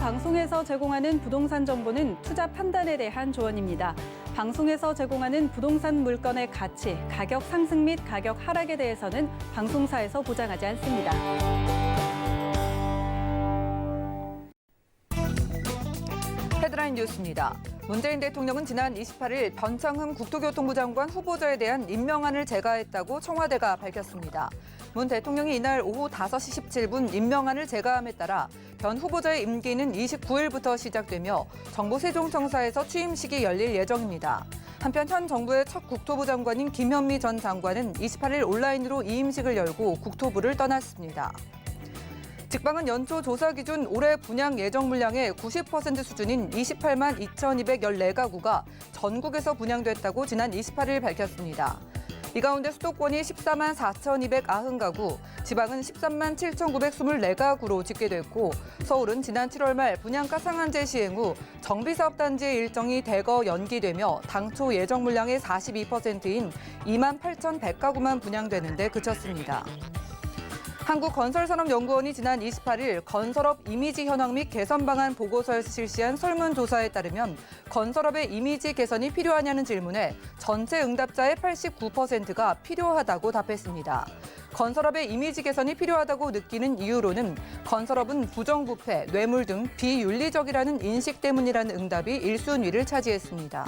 방송에서 제공하는 부동산 정보는 투자 판단에 대한 조언입니다. 방송에서 제공하는 부동산 물건의 가치, 가격 상승 및 가격 하락에 대해서는 방송사에서 보장하지 않습니다. 헤드라인 뉴스입니다. 문재인 대통령은 지난 28일 변창흠 국토교통부 장관 후보자에 대한 임명안을 제거했다고 청와대가 밝혔습니다. 문 대통령이 이날 오후 5시 17분 임명안을 제거함에 따라 변 후보자의 임기는 29일부터 시작되며 정부 세종청사에서 취임식이 열릴 예정입니다. 한편 현 정부의 첫 국토부 장관인 김현미 전 장관은 28일 온라인으로 이임식을 열고 국토부를 떠났습니다. 직방은 연초 조사 기준 올해 분양 예정 물량의 90% 수준인 28만 2,214가구가 전국에서 분양됐다고 지난 28일 밝혔습니다. 이 가운데 수도권이 14만 4,290가구, 지방은 13만 7,924가구로 집계됐고 서울은 지난 7월 말 분양가 상한제 시행 후 정비사업단지의 일정이 대거 연기되며 당초 예정 물량의 42%인 2만 8,100가구만 분양되는 데 그쳤습니다. 한국건설산업연구원이 지난 28일 건설업 이미지 현황 및 개선 방안 보고서에서 실시한 설문조사에 따르면 건설업의 이미지 개선이 필요하냐는 질문에 전체 응답자의 89%가 필요하다고 답했습니다. 건설업의 이미지 개선이 필요하다고 느끼는 이유로는 건설업은 부정부패, 뇌물 등 비윤리적이라는 인식 때문이라는 응답이 1순위를 차지했습니다.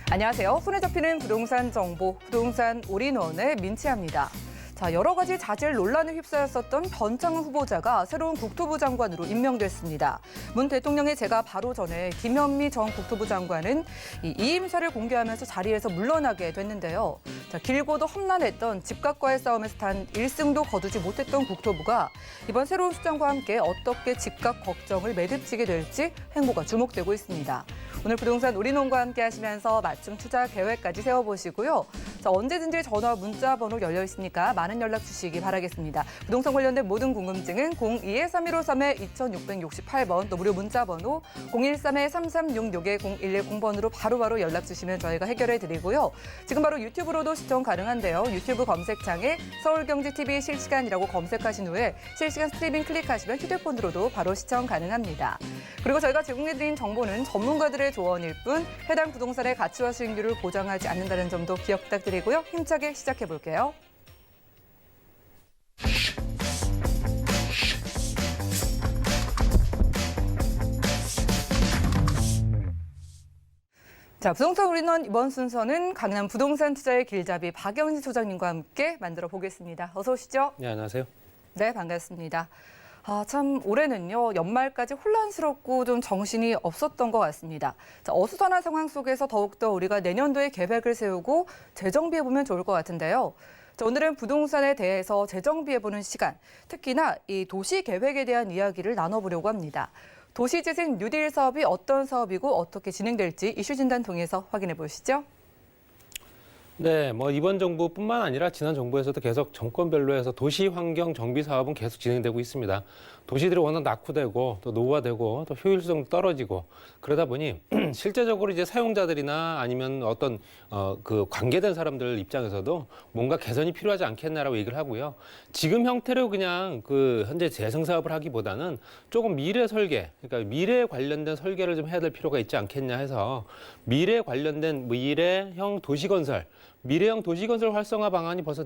안녕하세요. 손에 잡히는 부동산 정보, 부동산 올인원의 민채합니다. 자, 여러 가지 자질 논란에 휩싸였었던 변창흠 후보자가 새로운 국토부 장관으로 임명됐습니다. 문 대통령의 제가 바로 전에 김현미 전 국토부 장관은 이임사를 공개하면서 자리에서 물러나게 됐는데요. 자, 길고도 험난했던 집값과의 싸움에서 단 1승도 거두지 못했던 국토부가 이번 새로운 수장과 함께 어떻게 집값 걱정을 매듭지게 될지 행보가 주목되고 있습니다. 오늘 부동산 올인원과 함께 하시면서 맞춤 투자 계획까지 세워보시고요. 자, 언제든지 전화, 문자 번호 열려 있으니까 많은 연락 주시기 바라겠습니다. 부동산 관련된 모든 궁금증은 02-3153-2668번 또 무료 문자 번호 013-3366-0110번으로 바로바로 연락 주시면 저희가 해결해 드리고요. 지금 바로 유튜브로도 시청 가능한데요. 유튜브 검색창에 서울경제TV 실시간이라고 검색하신 후에 실시간 스트리밍 클릭하시면 휴대폰으로도 바로 시청 가능합니다. 그리고 저희가 제공해드린 정보는 전문가들의 조언일 뿐 해당 부동산의 가치와 수익률을 보장하지 않는다는 점도 기억 부탁드리고요. 힘차게 시작해 볼게요. 자, 부동산 올인원 이번 순서는 강남 부동산 투자의 길잡이 박영진 소장님과 함께 만들어 보겠습니다. 어서 오시죠. 네, 안녕하세요. 네, 반갑습니다. 참 올해는요, 연말까지 혼란스럽고 좀 정신이 없었던 것 같습니다. 자, 어수선한 상황 속에서 더욱더 우리가 내년도에 계획을 세우고 재정비해보면 좋을 것 같은데요. 자, 오늘은 부동산에 대해서 재정비해보는 시간, 특히나 이 도시 계획에 대한 이야기를 나눠보려고 합니다. 도시재생 뉴딜 사업이 어떤 사업이고 어떻게 진행될지 이슈 진단 통해서 확인해 보시죠. 네, 이번 정부뿐만 아니라 지난 정부에서도 계속 정권별로 해서 도시 환경 정비 사업은 계속 진행되고 있습니다. 도시들이 워낙 낙후되고 또 노후화되고 또 효율성도 떨어지고 그러다 보니 실제적으로 이제 사용자들이나 아니면 어떤 그 관계된 사람들 입장에서도 뭔가 개선이 필요하지 않겠나라고 얘기를 하고요. 지금 형태로 그냥 그 현재 재생 사업을 하기보다는 조금 미래 설계, 그러니까 미래에 관련된 설계를 좀 해야 될 필요가 있지 않겠냐 해서 미래에 관련된 미래형 도시 건설, 미래형 도시건설 활성화 방안이 벌써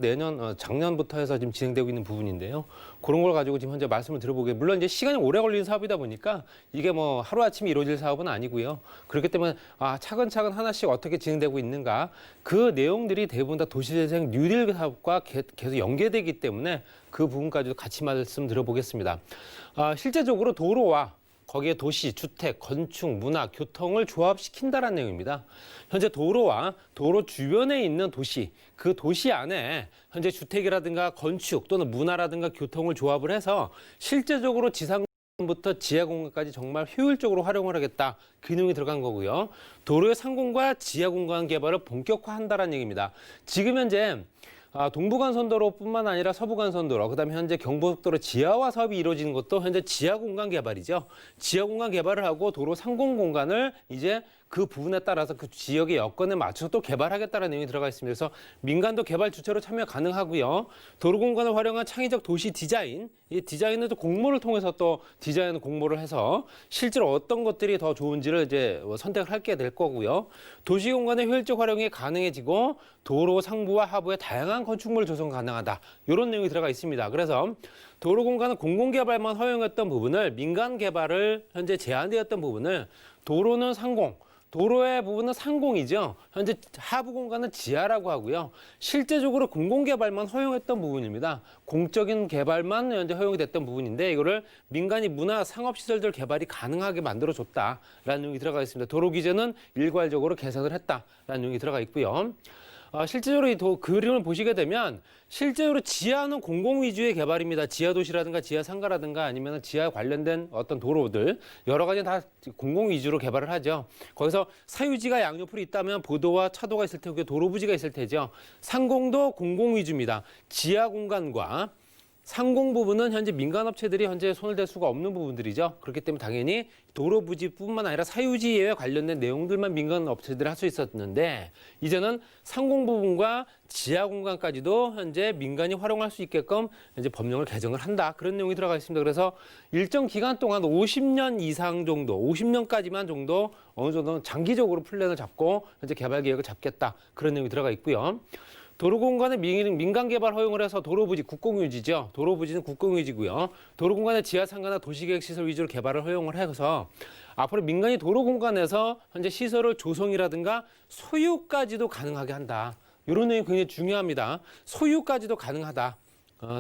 작년부터 해서 지금 진행되고 있는 부분인데요. 그런 걸 가지고 지금 현재 말씀을 드려보게, 물론 이제 시간이 오래 걸리는 사업이다 보니까 이게 하루아침에 이루어질 사업은 아니고요. 그렇기 때문에 차근차근 하나씩 어떻게 진행되고 있는가, 그 내용들이 대부분 다 도시재생 뉴딜 사업과 계속 연계되기 때문에 그 부분까지도 같이 말씀 드려보겠습니다. 실제적으로 도로와 거기에 도시, 주택, 건축, 문화, 교통을 조합시킨다는 내용입니다. 현재 도로와 도로 주변에 있는 도시, 그 도시 안에 현재 주택이라든가 건축 또는 문화라든가 교통을 조합을 해서 실제적으로 지상부터 지하 공간까지 정말 효율적으로 활용을 하겠다. 그 내용이 들어간 거고요. 도로의 상공과 지하 공간 개발을 본격화한다는 얘기입니다. 지금 현재 동부간선도로뿐만 아니라 서부간선도로, 그다음에 현재 경부고속도로 지하화 사업이 이루어지는 것도 현재 지하 공간 개발이죠. 지하 공간 개발을 하고 도로 상공 공간을 이제 그 부분에 따라서 그 지역의 여건에 맞춰서 또 개발하겠다는 내용이 들어가 있습니다. 그래서 민간도 개발 주체로 참여 가능하고요. 도로 공간을 활용한 창의적 도시 디자인, 이 디자인은 또 공모를 통해서 또 디자인 공모를 해서 실제로 어떤 것들이 더 좋은지를 이제 선택을 하게 될 거고요. 도시 공간의 효율적 활용이 가능해지고 도로 상부와 하부에 다양한 건축물 조성 가능하다. 이런 내용이 들어가 있습니다. 그래서 도로 공간은 공공개발만 허용했던 부분을 민간 개발을 현재 제한되었던 부분을 도로는 상공, 도로의 부분은 상공이죠. 현재 하부 공간은 지하라고 하고요. 실제적으로 공공개발만 허용했던 부분입니다. 공적인 개발만 현재 허용이 됐던 부분인데 이거를 민간이 문화 상업시설들 개발이 가능하게 만들어줬다라는 내용이 들어가 있습니다. 도로 규제는 일괄적으로 개선을 했다라는 내용이 들어가 있고요. 실제적으로 이 그림을 보시게 되면 실제로 지하는 공공 위주의 개발입니다. 지하 도시라든가 지하 상가라든가 아니면 지하 관련된 어떤 도로들 여러 가지 다 공공 위주로 개발을 하죠. 거기서 사유지가 양옆으로 있다면 보도와 차도가 있을 테고 도로 부지가 있을 테죠. 상공도 공공 위주입니다. 지하 공간과 상공 부분은 현재 민간업체들이 현재 손을 댈 수가 없는 부분들이죠. 그렇기 때문에 당연히 도로 부지뿐만 아니라 사유지에 관련된 내용들만 민간업체들이 할 수 있었는데 이제는 상공 부분과 지하 공간까지도 현재 민간이 활용할 수 있게끔 이제 법령을 개정을 한다. 그런 내용이 들어가 있습니다. 그래서 일정 기간 동안 50년 이상 정도, 50년까지만 정도 어느 정도는 장기적으로 플랜을 잡고 현재 개발 계획을 잡겠다. 그런 내용이 들어가 있고요. 도로 공간에 민간 개발 허용을 해서 도로 부지 국공유지죠. 도로 부지는 국공유지고요. 도로 공간에 지하 상가나 도시계획 시설 위주로 개발을 허용을 해서 앞으로 민간이 도로 공간에서 현재 시설을 조성이라든가 소유까지도 가능하게 한다. 이런 내용이 굉장히 중요합니다. 소유까지도 가능하다.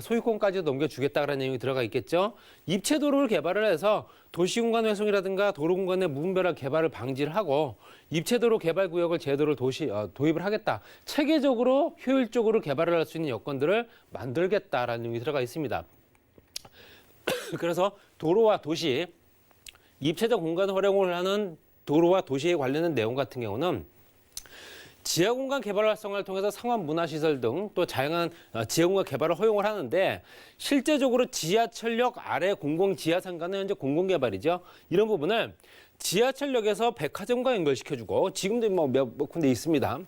소유권까지도 넘겨주겠다라는 내용이 들어가 있겠죠. 입체도로를 개발을 해서 도시공간 훼손이라든가 도로공간의 무분별한 개발을 방지를 하고 입체도로 개발구역을 제도를 도입을 하겠다. 체계적으로 효율적으로 개발을 할 수 있는 여건들을 만들겠다라는 내용이 들어가 있습니다. 그래서 도로와 도시, 입체적 공간 활용을 하는 도로와 도시에 관련된 내용 같은 경우는 지하공간 개발 활성화를 통해서 상업 문화시설 등 또 다양한 지하공간 개발을 허용을 하는데 실제적으로 지하철역 아래 공공 지하상가는 현재 공공개발이죠. 이런 부분을 지하철역에서 백화점과 연결시켜주고 지금도 몇 군데 있습니다.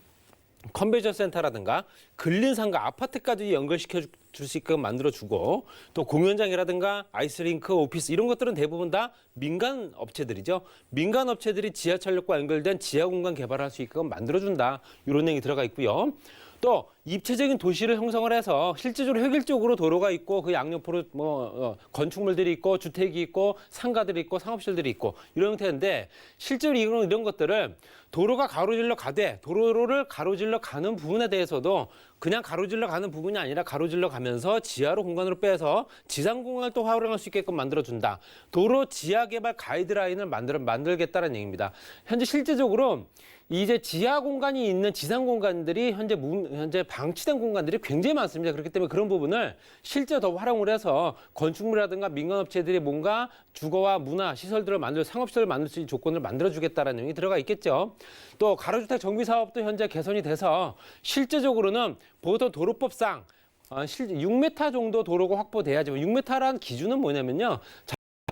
컨벤션 센터라든가 근린상가 아파트까지 연결시켜 줄 수 있게끔 만들어주고 또 공연장이라든가 아이스링크 오피스 이런 것들은 대부분 다 민간 업체들이죠. 민간 업체들이 지하철역과 연결된 지하공간 개발을 할 수 있게끔 만들어준다. 이런 내용이 들어가 있고요. 또 입체적인 도시를 형성을 해서 실질적으로 획일적으로 도로가 있고 그 양옆으로 건축물들이 있고 주택이 있고 상가들이 있고 상업시설들이 있고 이런 형태인데 실제로 이런 것들을 도로가 가로질러 가되 도로를 가로질러 가는 부분에 대해서도 그냥 가로질러 가는 부분이 아니라 가로질러 가면서 지하로 공간으로 빼서 지상 공간을 또 활용할 수 있게끔 만들어준다. 도로 지하 개발 가이드라인을 만들겠다는 얘기입니다. 현재 실제적으로 이제 지하 공간이 있는 지상 공간들이 현재 방치된 공간들이 굉장히 많습니다. 그렇기 때문에 그런 부분을 실제 더 활용을 해서 건축물이라든가 민간업체들이 뭔가 주거와 문화 시설들을 상업시설을 만들 수 있는 조건을 만들어주겠다는 내용이 들어가 있겠죠. 또 가로주택 정비 사업도 현재 개선이 돼서 실제적으로는 보통 도로법상 6m 정도 도로가 확보돼야지만 6m라는 기준은 뭐냐면요.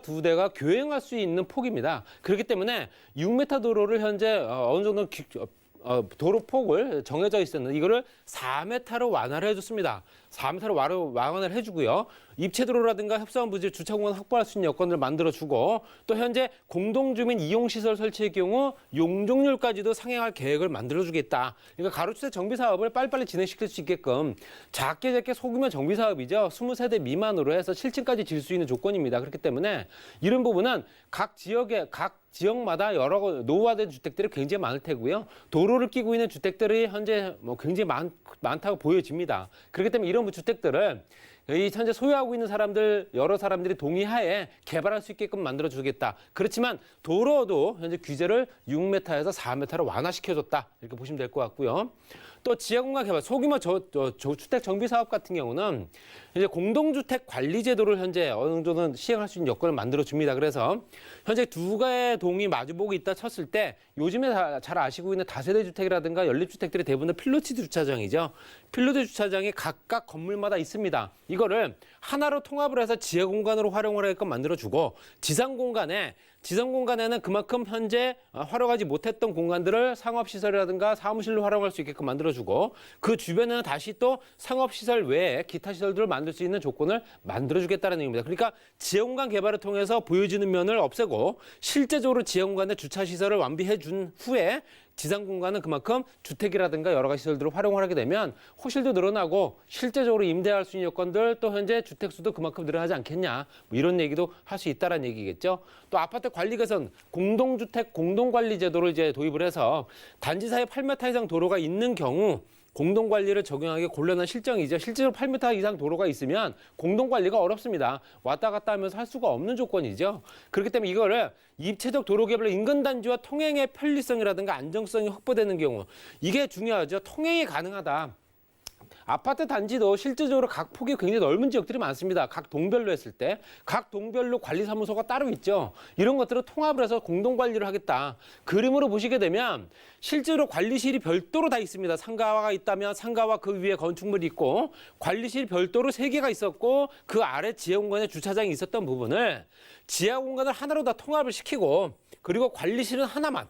두 대가 교행할 수 있는 폭입니다. 그렇기 때문에 6m 도로를 현재 어느 정도 도로 폭을 정해져 있었는데 이거를 4m로 완화를 해줬습니다. 4m로 완화를 해주고요. 입체도로라든가 협소한 부지 주차 공간 확보할 수 있는 여건을 만들어주고 또 현재 공동주민 이용시설 설치의 경우 용적률까지도 상향할 계획을 만들어주겠다. 그러니까 가로주택 정비 사업을 빨리빨리 진행시킬 수 있게끔 작게 소규모 정비 사업이죠. 20세대 미만으로 해서 7층까지 질 수 있는 조건입니다. 그렇기 때문에 이런 부분은 각 지역마다 여러 노후화된 주택들이 굉장히 많을 테고요. 도로를 끼고 있는 주택들이 현재 굉장히 많다고 보여집니다. 그렇기 때문에 이런 주택들을 이 현재 소유하고 있는 여러 사람들이 동의하에 개발할 수 있게끔 만들어주겠다. 그렇지만 도로도 현재 규제를 6m에서 4m로 완화시켜줬다. 이렇게 보시면 될 것 같고요. 또 지하공간 개발, 소규모 저주택 정비 사업 같은 경우는 이제 공동주택 관리 제도를 현재 어느 정도는 시행할 수 있는 여건을 만들어 줍니다. 그래서 현재 두 개의 동이 마주보고 있다 쳤을 때 요즘에 잘 아시고 있는 다세대 주택이라든가 연립주택들이 대부분 필로티 주차장이죠. 필로티 주차장이 각각 건물마다 있습니다. 이거를 하나로 통합을 해서 지하 공간으로 활용을 하게끔 만들어주고 지상 공간에 지상 공간에는 그만큼 현재 활용하지 못했던 공간들을 상업시설이라든가 사무실로 활용할 수 있게끔 만들어주고 그 주변에는 다시 또 상업시설 외에 기타 시설들을 만들 수 있는 조건을 만들어주겠다는 얘기입니다. 그러니까 지하공간 개발을 통해서 보여지는 면을 없애고 실제적으로 지하공간의 주차시설을 완비해 준 후에 지상 공간은 그만큼 주택이라든가 여러 가지 시설들을 활용을 하게 되면 호실도 늘어나고 실제적으로 임대할 수 있는 여건들 또 현재 주택 수도 그만큼 늘어나지 않겠냐 뭐 이런 얘기도 할 수 있다는 얘기겠죠. 또 아파트 관리 개선 공동주택 공동관리 제도를 이제 도입을 해서 단지 사이 8m 이상 도로가 있는 경우 공동관리를 적용하기 곤란한 실정이죠. 실제로 8m 이상 도로가 있으면 공동관리가 어렵습니다. 왔다 갔다 하면서 할 수가 없는 조건이죠. 그렇기 때문에 이거를 입체적 도로개발 인근단지와 통행의 편리성이라든가 안정성이 확보되는 경우 이게 중요하죠. 통행이 가능하다. 아파트 단지도 실질적으로 각 폭이 굉장히 넓은 지역들이 많습니다. 각 동별로 했을 때. 각 동별로 관리사무소가 따로 있죠. 이런 것들을 통합을 해서 공동관리를 하겠다. 그림으로 보시게 되면 실제로 관리실이 별도로 다 있습니다. 상가가 있다면 상가와 그 위에 건축물이 있고 관리실 별도로 3개가 있었고 그 아래 지하공간에 주차장이 있었던 부분을 지하공간을 하나로 다 통합을 시키고 그리고 관리실은 하나만.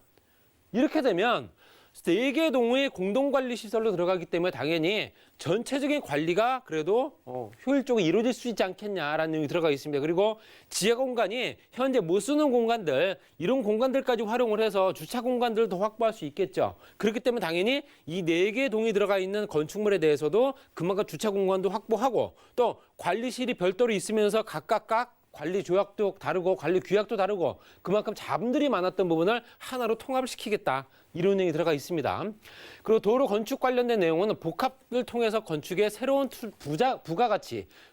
이렇게 되면 4개 동의 공동관리 시설로 들어가기 때문에 당연히 전체적인 관리가 그래도 효율적으로 이루어질 수 있지 않겠냐라는 내용이 들어가 있습니다. 그리고 지하 공간이 현재 못 쓰는 공간들 이런 공간들까지 활용을 해서 주차 공간들을 더 확보할 수 있겠죠. 그렇기 때문에 당연히 이 4개 동이 들어가 있는 건축물에 대해서도 그만큼 주차 공간도 확보하고 또 관리실이 별도로 있으면서 각각 관리 조약도 다르고 관리 규약도 다르고 그만큼 자금들이 많았던 부분을 하나로 통합을 시키겠다. 이런 내용이 들어가 있습니다. 그리고 도로 건축 관련된 내용은 복합을 통해서 건축의 새로운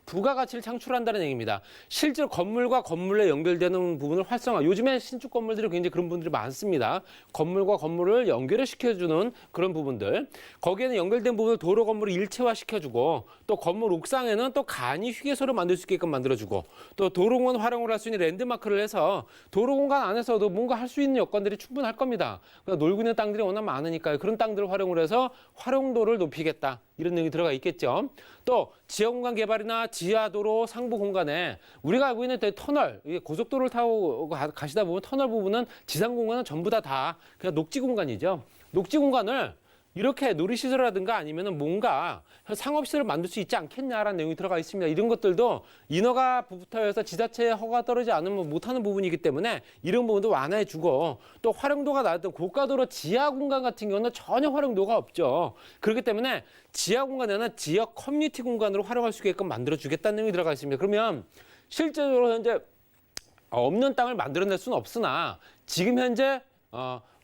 부가가치를 창출한다는 얘기입니다. 실제로 건물과 건물에 연결되는 부분을 활성화. 요즘에 신축 건물들이 굉장히 그런 분들이 많습니다. 건물과 건물을 연결을 시켜주는 그런 부분들. 거기에는 연결된 부분을 도로 건물을 일체화시켜주고 또 건물 옥상에는 또 간이 휴게소를 만들 수 있게끔 만들어주고 또 도로공간 활용을 할 수 있는 랜드마크를 해서 도로공간 안에서도 뭔가 할 수 있는 여건들이 충분할 겁니다. 그러니까 놀고 있는 땅들이 워낙 많으니까요. 그런 땅들을 활용을 해서 활용도를 높이겠다. 이런 내용이 들어가 있겠죠. 또 지하공간 개발이나 지하도로 상부 공간에 우리가 알고 있는 터널, 고속도로를 타고 가시다 보면 터널 부분은 지상 공간은 전부 다 그냥 녹지 공간이죠. 녹지 공간을 이렇게 놀이시설이라든가 아니면 뭔가 상업시설을 만들 수 있지 않겠냐라는 내용이 들어가 있습니다. 이런 것들도 인허가 부터해서 지자체의 허가가 떨어지지 않으면 못하는 부분이기 때문에 이런 부분도 완화해주고 또 활용도가 낮은 고가도로 지하 공간 같은 경우는 전혀 활용도가 없죠. 그렇기 때문에 지하 공간에는 지역 커뮤니티 공간으로 활용할 수 있게끔 만들어주겠다는 내용이 들어가 있습니다. 그러면 실제로 현재 없는 땅을 만들어낼 수는 없으나 지금 현재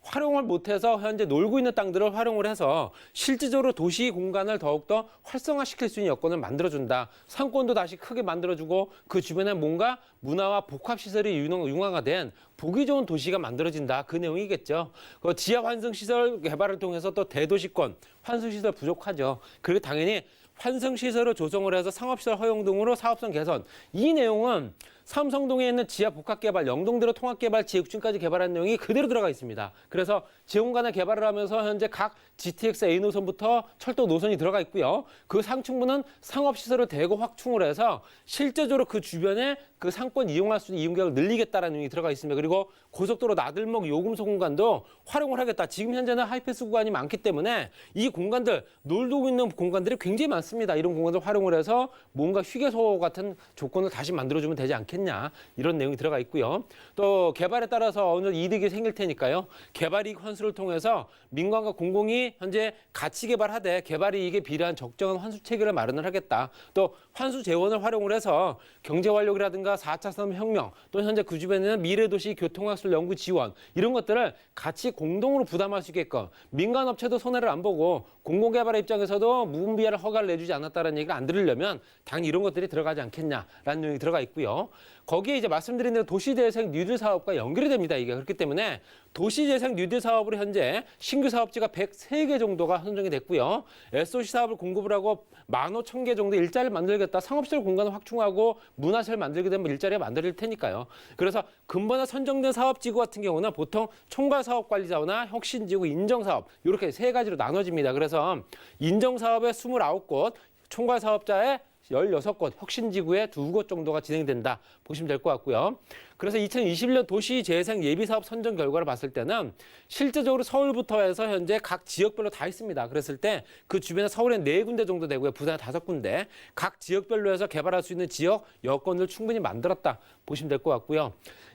활용을 못해서 현재 놀고 있는 땅들을 활용을 해서 실질적으로 도시 공간을 더욱더 활성화시킬 수 있는 여건을 만들어준다. 상권도 다시 크게 만들어주고 그 주변에 뭔가 문화와 복합시설이 융화가 된 보기 좋은 도시가 만들어진다. 그 내용이겠죠. 그 지하 환승시설 개발을 통해서 또 대도시권 환승시설 부족하죠. 그리고 당연히 환승시설을 조성을 해서 상업시설 허용 등으로 사업성 개선. 이 내용은 삼성동에 있는 지하 복합개발, 영동대로 통합개발, 지하6층까지 개발한 내용이 그대로 들어가 있습니다. 그래서 지하공간을 개발을 하면서 현재 각 GTX A 노선부터 철도 노선이 들어가 있고요. 그 상층부는 상업시설을 대거 확충을 해서 실제적으로 그 주변에 그 상권 이용할 수 있는 이용객을 늘리겠다라는 내용이 들어가 있습니다. 그리고 고속도로 나들목 요금소 공간도 활용을 하겠다. 지금 현재는 하이패스 구간이 많기 때문에 이 공간들, 놀고 있는 공간들이 굉장히 많습니다. 이런 공간들 활용을 해서 뭔가 휴게소 같은 조건을 다시 만들어주면 되지 않겠냐. 이런 내용이 들어가 있고요. 또 개발에 따라서 어느 이득이 생길 테니까요. 개발이익 환수를 통해서 민간과 공공이 현재 가치 개발하되 개발이익에 비례한 적정한 환수 체계를 마련을 하겠다. 또 환수 재원을 활용을 해서 경제 활력이라든가 4차 산업혁명 또 현재 그 주변에는 미래도시 교통학술 연구 지원 이런 것들을 같이 공동으로 부담할 수 있게끔 민간 업체도 손해를 안 보고 공공개발 입장에서도 무분별한 허가를 내주지 않았다는 얘기를 안 들으려면 당연히 이런 것들이 들어가지 않겠냐라는 내용이 들어가 있고요. 거기에 이제 말씀드린 대로 도시재생 뉴딜 사업과 연결이 됩니다. 이게 그렇기 때문에 도시재생 뉴딜 사업으로 현재 신규 사업지가 103개 정도가 선정이 됐고요. SOC 사업을 공급을 하고 15,000개 정도 일자리를 만들겠다. 상업시설 공간을 확충하고 문화시설 만들게 되면 일자리가 만들어질 테니까요. 그래서 근본에 선정된 사업지구 같은 경우는 보통 총괄사업관리자나 혁신지구, 인정사업 이렇게 3가지로 나눠집니다. 그래서 인정사업에 29곳, 총괄사업자에 16곳, 혁신지구에 2곳 정도가 진행된다. 보시면 될 것 같고요. 그래서 2021년 도시재생 예비사업 선정 결과를 봤을 때는 실제적으로 서울부터 해서 현재 각 지역별로 다 있습니다. 그랬을 때 그 주변에 서울에 4군데 정도 되고요. 부산에 5군데. 각 지역별로 해서 개발할 수 있는 지역 여건을 충분히 만들었다 보시면 될 것 같고요.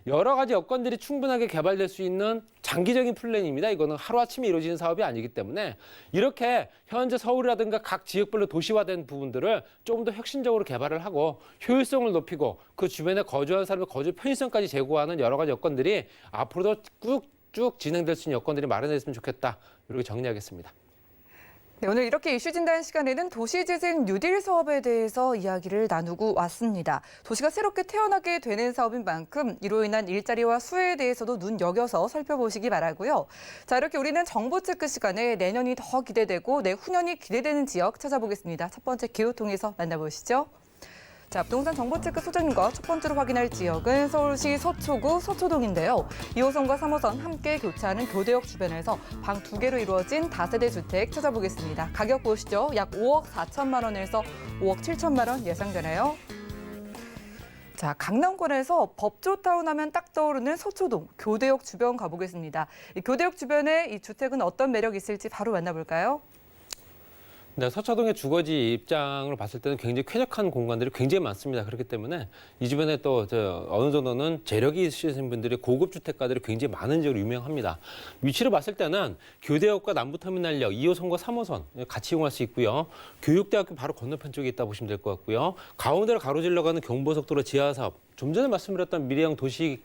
여러 가지 여건들이 충분하게 개발될 수 있는 장기적인 플랜입니다. 이거는 하루아침에 이루어지는 사업이 아니기 때문에 이렇게 현재 서울이라든가 각 지역별로 도시화된 부분들을 조금 더 혁신적으로 개발을 하고 효율성을 높이고 그 주변에 거주하는 사람의 거주 편의성까지 제고하는 여러 가지 여건들이 앞으로도 쭉 진행될 수 있는 여건들이 마련됐으면 좋겠다. 이렇게 정리하겠습니다. 네, 오늘 이렇게 이슈 진단 시간에는 도시재생 뉴딜 사업에 대해서 이야기를 나누고 왔습니다. 도시가 새롭게 태어나게 되는 사업인 만큼 이로 인한 일자리와 수혜에 대해서도 눈여겨서 살펴보시기 바라고요. 자, 이렇게 우리는 정보 체크 시간에 내년이 더 기대되고 내후년이 기대되는 지역 찾아보겠습니다. 첫 번째 기후 통해서 만나보시죠. 자, 부동산 정보 체크 소장님과 첫 번째로 확인할 지역은 서울시 서초구 서초동인데요. 2호선과 3호선 함께 교차하는 교대역 주변에서 방 2개로 이루어진 다세대 주택 찾아보겠습니다. 가격 보시죠. 약 5억 4천만 원에서 5억 7천만 원 예상되네요. 자, 강남권에서 법조타운 하면 딱 떠오르는 서초동, 교대역 주변 가보겠습니다. 이 교대역 주변에 이 주택은 어떤 매력이 있을지 바로 만나볼까요? 네, 서초동의 주거지 입장을 봤을 때는 굉장히 쾌적한 공간들이 굉장히 많습니다. 그렇기 때문에 이 주변에 또 어느 정도는 재력이 있으신 분들이 고급 주택가들이 굉장히 많은 지역으로 유명합니다. 위치를 봤을 때는 교대역과 남부터미널역 2호선과 3호선 같이 이용할 수 있고요. 교육대학교 바로 건너편 쪽에 있다 보시면 될 것 같고요. 가운데를 가로질러 가는 경부고속도로 지하사업. 좀 전에 말씀드렸던 미래형 도시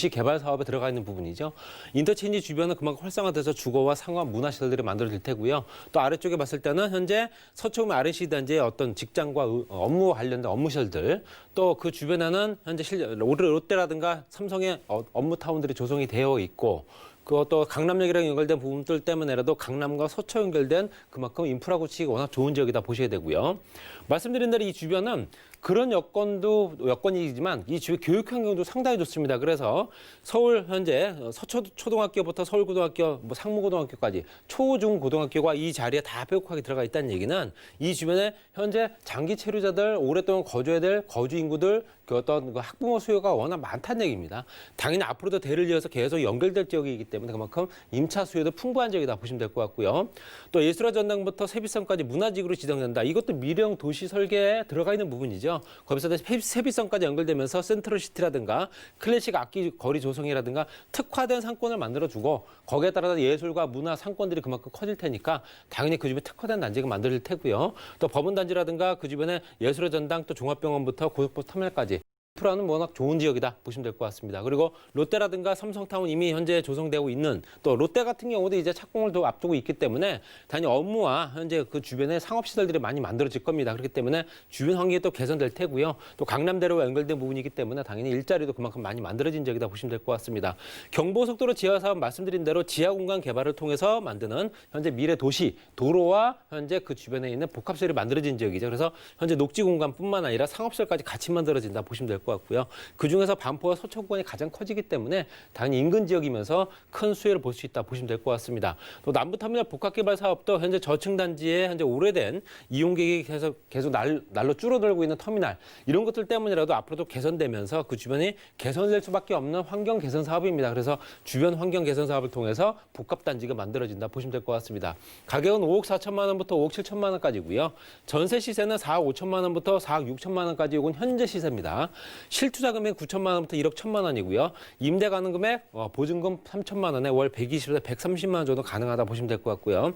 개발 사업에 들어가 있는 부분이죠. 인터체인지 주변은 그만큼 활성화돼서 주거와 상업 문화시설들이 만들어질 테고요. 또 아래쪽에 봤을 때는 현재 서초구 RNC 단지의 어떤 직장과 업무와 관련된 업무시설들, 또 그 주변에는 현재 롯데라든가 삼성의 업무타운들이 조성이 되어 있고, 그것도 강남역이랑 연결된 부분들 때문에라도 강남과 서초 연결된 그만큼 인프라 구축이 워낙 좋은 지역이다 보셔야 되고요. 말씀드린 대로 이 주변은 그런 여건이지만 이 주변 교육 환경도 상당히 좋습니다. 그래서 서울 현재 서초 초등학교부터 서울고등학교, 상무고등학교까지 초중고등학교가 이 자리에 다 뾰족하게 들어가 있다는 얘기는 이 주변에 현재 장기 체류자들, 오랫동안 거주해야 될 거주 인구들, 그 어떤 학부모 수요가 워낙 많다는 얘기입니다. 당연히 앞으로도 대를 이어서 계속 연결될 지역이기 때문에 그만큼 임차 수요도 풍부한 지역이다 보시면 될 것 같고요. 또 예술화 전당부터 세비섬까지 문화지구로 지정된다. 이것도 미래형 도시 설계에 들어가 있는 부분이죠. 거기서 세비섬까지 연결되면서 센트럴시티라든가 클래식 악기 거리 조성이라든가 특화된 상권을 만들어주고 거기에 따라서 예술과 문화 상권들이 그만큼 커질 테니까 당연히 그 주변에 특화된 단지가 만들어질 테고요. 또 법원단지라든가 그 주변에 예술화 전당 또 종합병원부터 고속버스 터미널까지 인프라는 워낙 좋은 지역이다 보시면 될 것 같습니다. 그리고 롯데라든가 삼성타운 이미 현재 조성되고 있는 또 롯데 같은 경우도 이제 착공을 더 앞두고 있기 때문에 단위 업무와 현재 그 주변에 상업시설들이 많이 만들어질 겁니다. 그렇기 때문에 주변 환경이 또 개선될 테고요. 또 강남대로와 연결된 부분이기 때문에 당연히 일자리도 그만큼 많이 만들어진 지역이다 보시면 될 것 같습니다. 경부고속도로 지하사업 말씀드린 대로 지하공간 개발을 통해서 만드는 현재 미래 도시, 도로와 현재 그 주변에 있는 복합시설이 만들어진 지역이죠. 그래서 현재 녹지공간뿐만 아니라 상업시설까지 같이 만들어진다 보시면 될 것 같고요. 그중에서 반포와 서초구간이 가장 커지기 때문에 당연히 인근 지역이면서 큰 수혜를 볼 수 있다 보시면 될 것 같습니다. 또 남부터미널 복합개발 사업도 현재 저층 단지에 현재 오래된 이용객이 계속 날로 줄어들고 있는 터미널 이런 것들 때문이라도 앞으로도 개선되면서 그 주변이 개선될 수밖에 없는 환경 개선 사업입니다. 그래서 주변 환경 개선 사업을 통해서 복합 단지가 만들어진다 보시면 될 것 같습니다. 가격은 5억 4천만 원부터 5억 7천만 원까지고요. 전세 시세는 4억 5천만 원부터 4억 6천만 원까지 이건 현재 시세입니다. 실투자 금액 9천만 원부터 1억 1천만 원이고요. 임대 가능 금액 보증금 3천만 원에 월 120에서 130만 원 정도 가능하다 보시면 될 것 같고요.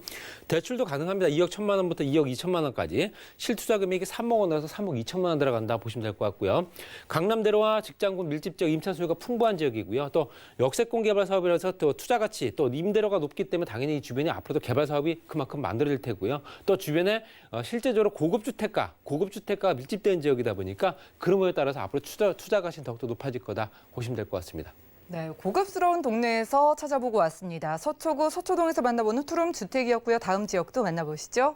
대출도 가능합니다. 2억 1천만 원부터 2억 2천만 원까지. 실투자 금액이 3억 원에서 3억 2천만 원 들어간다 보시면 될 것 같고요. 강남대로와 직장군 밀집 지역 임차 수요가 풍부한 지역이고요. 또 역세권 개발 사업이라서 또 투자 가치 또 임대료가 높기 때문에 당연히 이 주변에 앞으로도 개발 사업이 그만큼 만들어질 테고요. 또 주변에 실제적으로 고급 주택가가 밀집된 지역이다 보니까 그런 거에 따라서 앞으로 투자 가치는 더욱더 높아질 거다 보시면 될 것 같습니다. 네, 고급스러운 동네에서 찾아보고 왔습니다. 서초구 서초동에서 만나보는 투룸 주택이었고요. 다음 지역도 만나보시죠.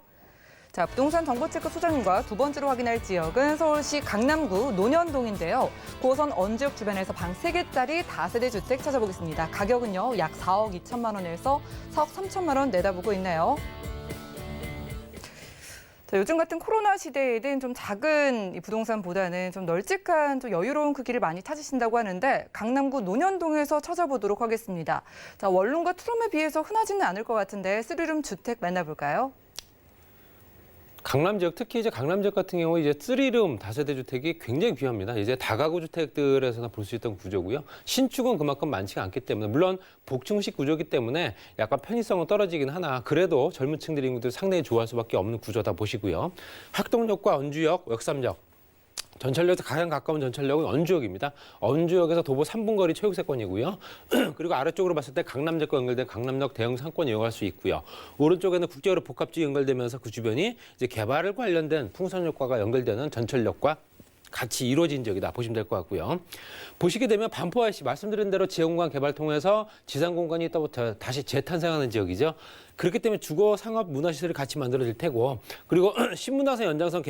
자, 부동산 정보체크 소장님과 두 번째로 확인할 지역은 서울시 강남구 논현동인데요. 9호선 언지역 주변에서 방 3개짜리 다세대 주택 찾아보겠습니다. 가격은요, 약 4억 2천만 원에서 4억 3천만 원 내다보고 있네요. 자, 요즘 같은 코로나 시대에는 좀 작은 이 부동산보다는 좀 널찍한 좀 여유로운 그 길을 많이 찾으신다고 하는데 강남구 논현동에서 찾아보도록 하겠습니다. 자, 원룸과 투룸에 비해서 흔하지는 않을 것 같은데 쓰리룸 주택 만나볼까요? 강남 지역, 특히 이제 강남 지역 같은 경우 이제 3룸 다세대 주택이 굉장히 귀합니다. 이제 다가구 주택들에서나 볼 수 있던 구조고요. 신축은 그만큼 많지가 않기 때문에 물론 복층식 구조이기 때문에 약간 편의성은 떨어지긴 하나 그래도 젊은 층들 인구들 상당히 좋아할 수밖에 없는 구조다 보시고요. 학동역과 언주역, 역삼역 전철역에서 가장 가까운 전철역은 언주역입니다. 언주역에서 도보 3분 거리 체육세권이고요. 그리고 아래쪽으로 봤을 때 강남역과 연결된 강남역 대형 상권 이용할 수 있고요. 오른쪽에는 국제도로 복합지구 연결되면서 그 주변이 이제 개발을 관련된 풍선역과가 연결되는 전철역과 같이 이루어진 지역이다 보시면 될 것 같고요. 보시게 되면 반포IC 말씀드린 대로 지역공간 개발 통해서 지상 공간이 또 다시 재탄생하는 지역이죠. 그렇기 때문에 주거, 상업, 문화시설이 같이 만들어질 테고 그리고 신분당선 연장선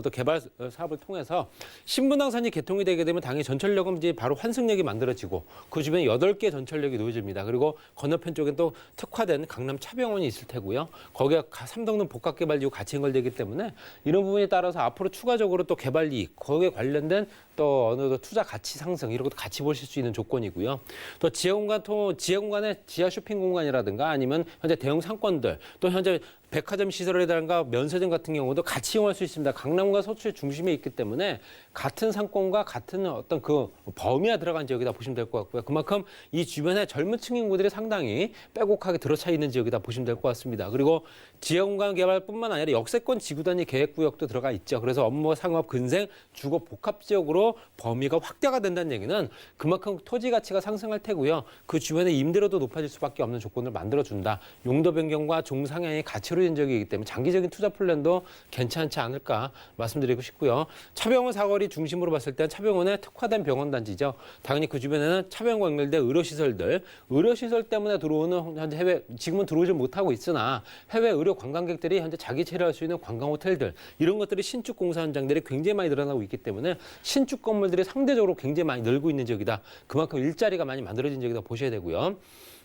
개발 사업을 통해서 신분당선이 개통이 되게 되면 당연히 전철역은 이제 바로 환승역이 만들어지고 그 주변에 8개 전철역이 놓여집니다. 그리고 건너편 쪽엔 또 특화된 강남 차병원이 있을 테고요. 거기가 삼성동 복합개발지구 같이 연결되기 때문에 이런 부분에 따라서 앞으로 추가적으로 또 개발 이익, 거기에 관련된 또 어느 정도 투자 가치 상승 이런 것도 같이 보실 수 있는 조건이고요. 또 지하공간의 지하 쇼핑 공간이라든가 아니면 현재 대형 상권들 또 현재 백화점 시설이라든가 면세점 같은 경우도 같이 이용할 수 있습니다. 강남과 서초의 중심에 있기 때문에 같은 상권과 같은 어떤 그 범위가 들어간 지역이다 보시면 될 것 같고요. 그만큼 이 주변에 젊은 층 인구들이 상당히 빼곡하게 들어차 있는 지역이다 보시면 될 것 같습니다. 그리고 지역공간 개발뿐만 아니라 역세권 지구단위 계획구역도 들어가 있죠. 그래서 업무, 상업, 근생, 주거 복합 지역으로 범위가 확대가 된다는 얘기는 그만큼 토지 가치가 상승할 테고요. 그 주변에 임대료도 높아질 수밖에 없는 조건을 만들어준다. 용도 변경과 종상향이 같이 이루어진 지역이기 때문에 장기적인 투자 플랜도 괜찮지 않을까 말씀드리고 싶고요. 차병원 사거리 중심으로 봤을 때 차병원의 특화된 병원 단지죠. 당연히 그 주변에는 차병원과 연결된 의료시설들, 의료시설 때문에 들어오는 현재 해외 지금은 들어오지 못하고 있으나 해외 의료 관광객들이 현재 자기 체류할 수 있는 관광 호텔들 이런 것들이 신축 공사 현장들이 굉장히 많이 늘어나고 있기 때문에 신축 건물들이 상대적으로 굉장히 많이 늘고 있는 지역이다. 그만큼 일자리가 많이 만들어진 지역이다 보셔야 되고요.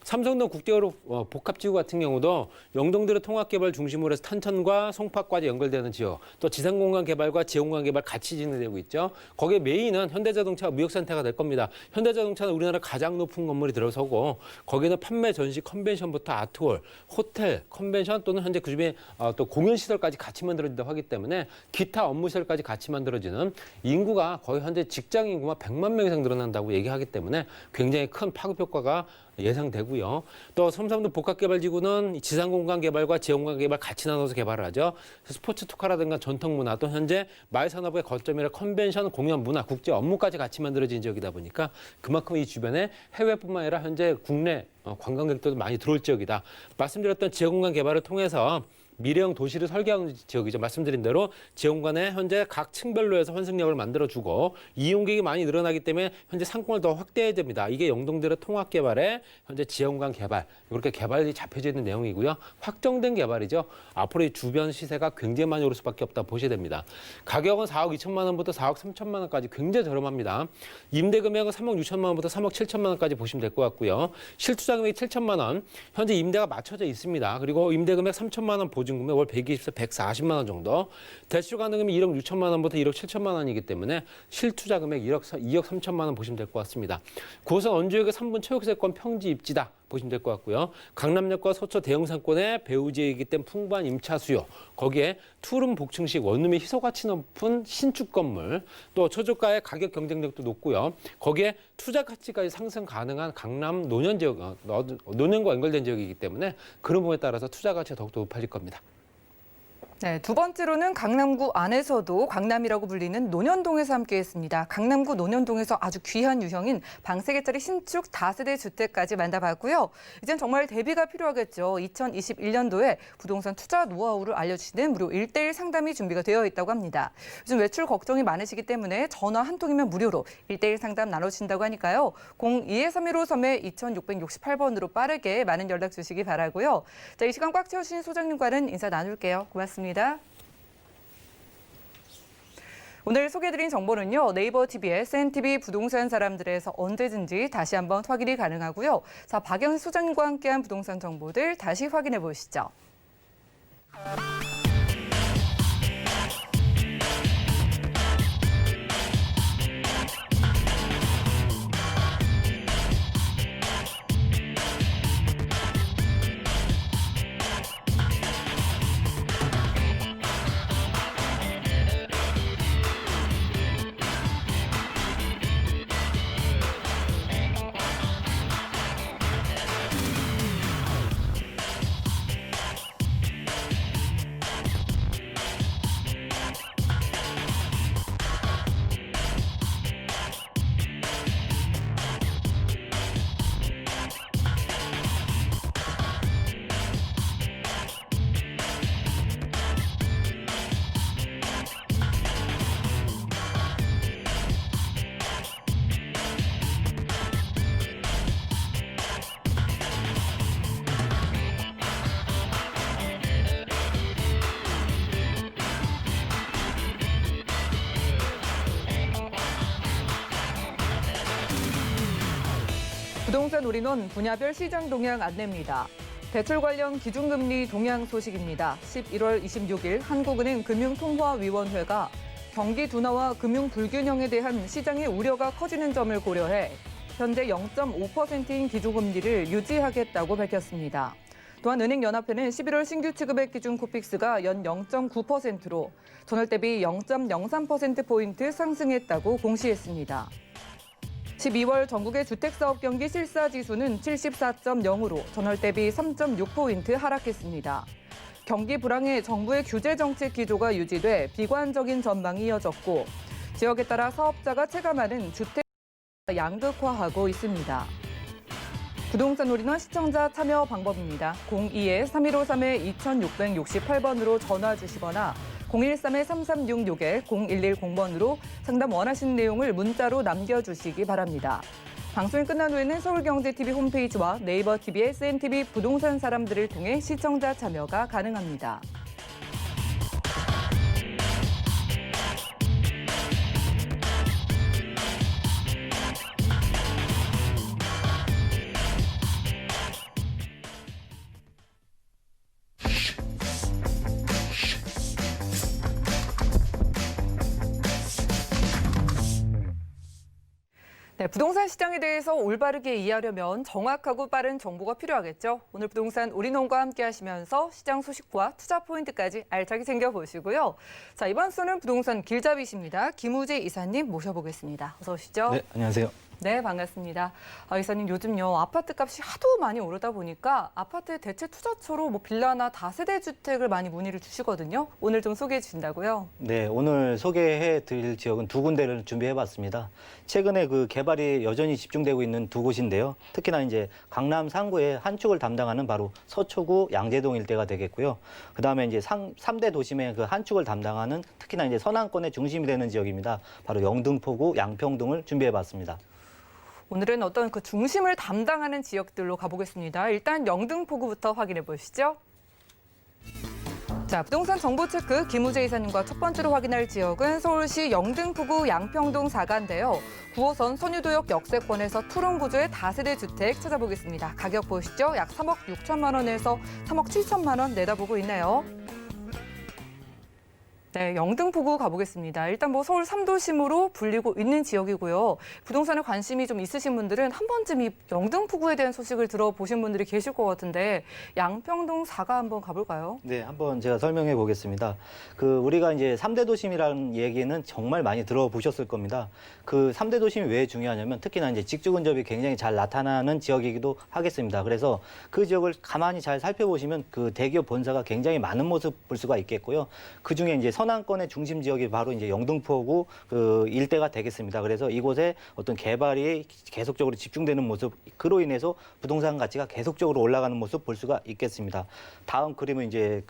삼성동 국제도로 복합지구 같은 경우도 영동도로 통합개발 중심으로 해서 탄천과 송파까지 연결되는 지역, 또 지상공간 개발과 지역공간 개발 같이 진행되고 있죠. 거기에 메인은 현대자동차 무역센터가 될 겁니다. 현대자동차는 우리나라 가장 높은 건물이 들어서고 거기는 판매, 전시, 컨벤션부터 아트홀, 호텔, 컨벤션 또는 현재 그중에 또 공연시설까지 같이 만들어진다고 하기 때문에 기타 업무시설까지 같이 만들어지는 인구가 거의 현재 직장 인구가 100만 명 이상 늘어난다고 얘기하기 때문에 굉장히 큰 파급 효과가 예상되고요. 또 삼성동 복합개발지구는 지상공간 개발과 지역공간 개발 같이 나눠서 개발을 하죠. 스포츠 특화라든가 전통문화 또 현재 마을산업의 거점이라 컨벤션, 공연, 문화, 국제 업무까지 같이 만들어진 지역이다 보니까 그만큼 이 주변에 해외뿐만 아니라 현재 국내 관광객들도 많이 들어올 지역이다. 말씀드렸던 지역공간 개발을 통해서 미래형 도시를 설계하는 지역이죠. 말씀드린 대로 지역공간에 현재 각 층별로 해서 환승역을 만들어주고 이용객이 많이 늘어나기 때문에 현재 상권을 더 확대해야 됩니다. 이게 영동도로 통합개발에 현재 지역공간 개발 이렇게 개발이 잡혀져 있는 내용이고요. 확정된 개발이죠. 앞으로 이 주변 시세가 굉장히 많이 오를 수밖에 없다 보셔야 됩니다. 가격은 4억 2천만 원부터 4억 3천만 원까지 굉장히 저렴합니다. 임대 금액은 3억 6천만 원부터 3억 7천만 원까지 보시면 될 것 같고요. 실투자 금액이 7천만 원. 현재 임대가 맞춰져 있습니다. 그리고 임대 금액 3천만 원 보증 금액 월 120에서 140만 원 정도. 대출 가능금이 1억 6천만 원부터 1억 7천만 원이기 때문에 실투자 금액 2억 3천만 원 보시면 될 것 같습니다. 9호선 언주역의 3분 체육세권 평지 입지다 보시면 될 것 같고요. 강남역과 서초 대형 상권의 배후지이기 때문에 풍부한 임차 수요. 거기에 투룸 복층식 원룸의 희소 가치 높은 신축 건물, 또 초저가의 가격 경쟁력도 높고요. 거기에 투자 가치까지 상승 가능한 강남 노년 지역, 노년과 연결된 지역이기 때문에 그런 부분에 따라서 투자 가치가 더욱더 높아질 겁니다. 네, 두 번째로는 강남구 안에서도 강남이라고 불리는 논현동에서 함께했습니다. 강남구 논현동에서 아주 귀한 유형인 방 3개짜리 신축 다세대 주택까지 만나봤고요. 이젠 정말 대비가 필요하겠죠. 2021년도에 부동산 투자 노하우를 알려주시는 무료 1:1 상담이 준비가 되어 있다고 합니다. 요즘 외출 걱정이 많으시기 때문에 전화 한 통이면 무료로 1:1 상담 나눠주신다고 하니까요. 02-315-2668번으로 빠르게 많은 연락 주시기 바라고요. 자, 이 시간 꽉 채우신 소장님과는 인사 나눌게요. 고맙습니다. 오늘 소개해드린 정보는요. 네이버 TV의 SNTV 부동산 사람들에서 언제든지 다시 한번 확인이 가능하고요. 자, 박영희 소장님과 함께한 부동산 정보들 다시 확인해 보시죠. 부동산 올인원 분야별 시장 동향 안내입니다. 대출 관련 기준금리 동향 소식입니다. 11월 26일 한국은행 금융통화위원회가 경기 둔화와 금융 불균형에 대한 시장의 우려가 커지는 점을 고려해 현재 0.5%인 기준금리를 유지하겠다고 밝혔습니다. 또한 은행연합회는 11월 신규 취급액 기준 코픽스가 연 0.9%로 전월 대비 0.03%포인트 상승했다고 공시했습니다. 12월 전국의 주택사업 경기 실사지수는 74.0으로 전월 대비 3.6포인트 하락했습니다. 경기 불황에 정부의 규제 정책 기조가 유지돼 비관적인 전망이 이어졌고 지역에 따라 사업자가 체감하는 주택 양극화하고 있습니다. 부동산 올인원 시청자 참여 방법입니다. 02-3153-2668번으로 전화 주시거나 013-3366-0110번으로 상담 원하시는 내용을 문자로 남겨주시기 바랍니다. 방송이 끝난 후에는 서울경제TV 홈페이지와 네이버 TV의 SNTV 부동산 사람들을 통해 시청자 참여가 가능합니다. 네, 부동산 시장에 대해서 올바르게 이해하려면 정확하고 빠른 정보가 필요하겠죠. 오늘 부동산 올인원과 함께 하시면서 시장 소식과 투자 포인트까지 알차게 챙겨보시고요. 자, 이번 수는 부동산 길잡이십니다. 김우재 이사님 모셔보겠습니다. 어서 오시죠. 네, 안녕하세요. 네, 반갑습니다. 이사님, 요즘요 아파트 값이 하도 많이 오르다 보니까 아파트 대체 투자처로 빌라나 다세대 주택을 많이 문의를 주시거든요. 오늘 좀 소개해 주신다고요? 네, 오늘 소개해 드릴 지역은 두 군데를 준비해 봤습니다. 최근에 그 개발이 여전히 집중되고 있는 두 곳인데요. 특히나 이제 강남 상구의 한 축을 담당하는 바로 서초구 양재동 일대가 되겠고요. 그다음에 이제 3대 도심의 그 한 축을 담당하는 특히나 이제 서남권의 중심이 되는 지역입니다. 바로 영등포구 양평동을 준비해 봤습니다. 오늘은 어떤 그 중심을 담당하는 지역들로 가보겠습니다. 일단 영등포구부터 확인해 보시죠. 자, 부동산 정보 체크 김우재 이사님과 첫 번째로 확인할 지역은 서울시 영등포구 양평동 4가인데요. 9호선 선유도역 역세권에서 투룸 구조의 다세대 주택 찾아보겠습니다. 가격 보시죠. 약 3억 6천만 원에서 3억 7천만 원 내다보고 있네요. 네, 영등포구 가보겠습니다. 일단 서울 3도심으로 불리고 있는 지역이고요. 부동산에 관심이 좀 있으신 분들은 한 번쯤 이 영등포구에 대한 소식을 들어보신 분들이 계실 것 같은데 양평동 4가 한번 가볼까요? 네, 한번 제가 설명해 보겠습니다. 우리가 이제 3대 도심이라는 얘기는 정말 많이 들어보셨을 겁니다. 그 3대 도심이 왜 중요하냐면 특히나 이제 직주 근접이 굉장히 잘 나타나는 지역이기도 하겠습니다. 그래서 그 지역을 가만히 잘 살펴보시면 그 대기업 본사가 굉장히 많은 모습 볼 수가 있겠고요. 그 중에 이제 서남권의 중심 지역이 바로 이제 영등포구 그 일대가 되겠습니다. 그래서 이곳에 어떤 개발이 계속적으로 집중되는 모습, 그로 인해서 부동산 가치가 계속적으로 올라가는 모습 볼 수가 있겠습니다. 다음 그림은 이제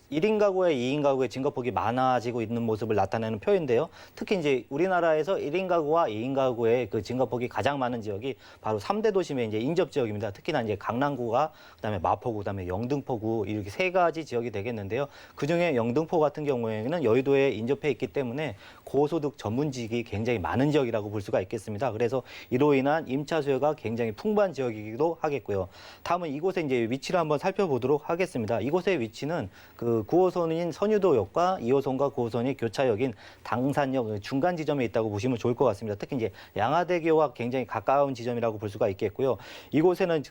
1인 가구에 2인 가구의 증가폭이 많아지고 있는 모습을 나타내는 표인데요. 특히 이제 우리나라에서 1인 가구와 2인 가구의 그 증가폭이 가장 많은 지역이 바로 3대 도심의 이제 인접 지역입니다. 특히나 이제 강남구가 그다음에 마포구, 그다음에 영등포구 이렇게 세 가지 지역이 되겠는데요. 그중에 영등포 같은 경우에는 여의도에 인접해 있기 때문에 고소득 전문직이 굉장히 많은 지역이라고 볼 수가 있겠습니다. 그래서 이로 인한 임차 수요가 굉장히 풍부한 지역이기도 하겠고요. 다음은 이곳의 이제 위치를 한번 살펴보도록 하겠습니다. 이곳의 위치는 9호선인 선유도역과 2호선과 9호선이 교차역인 당산역 중간 지점에 있다고 보시면 좋을 것 같습니다. 특히 이제 양화대교와 굉장히 가까운 지점이라고 볼 수가 있겠고요. 이곳에는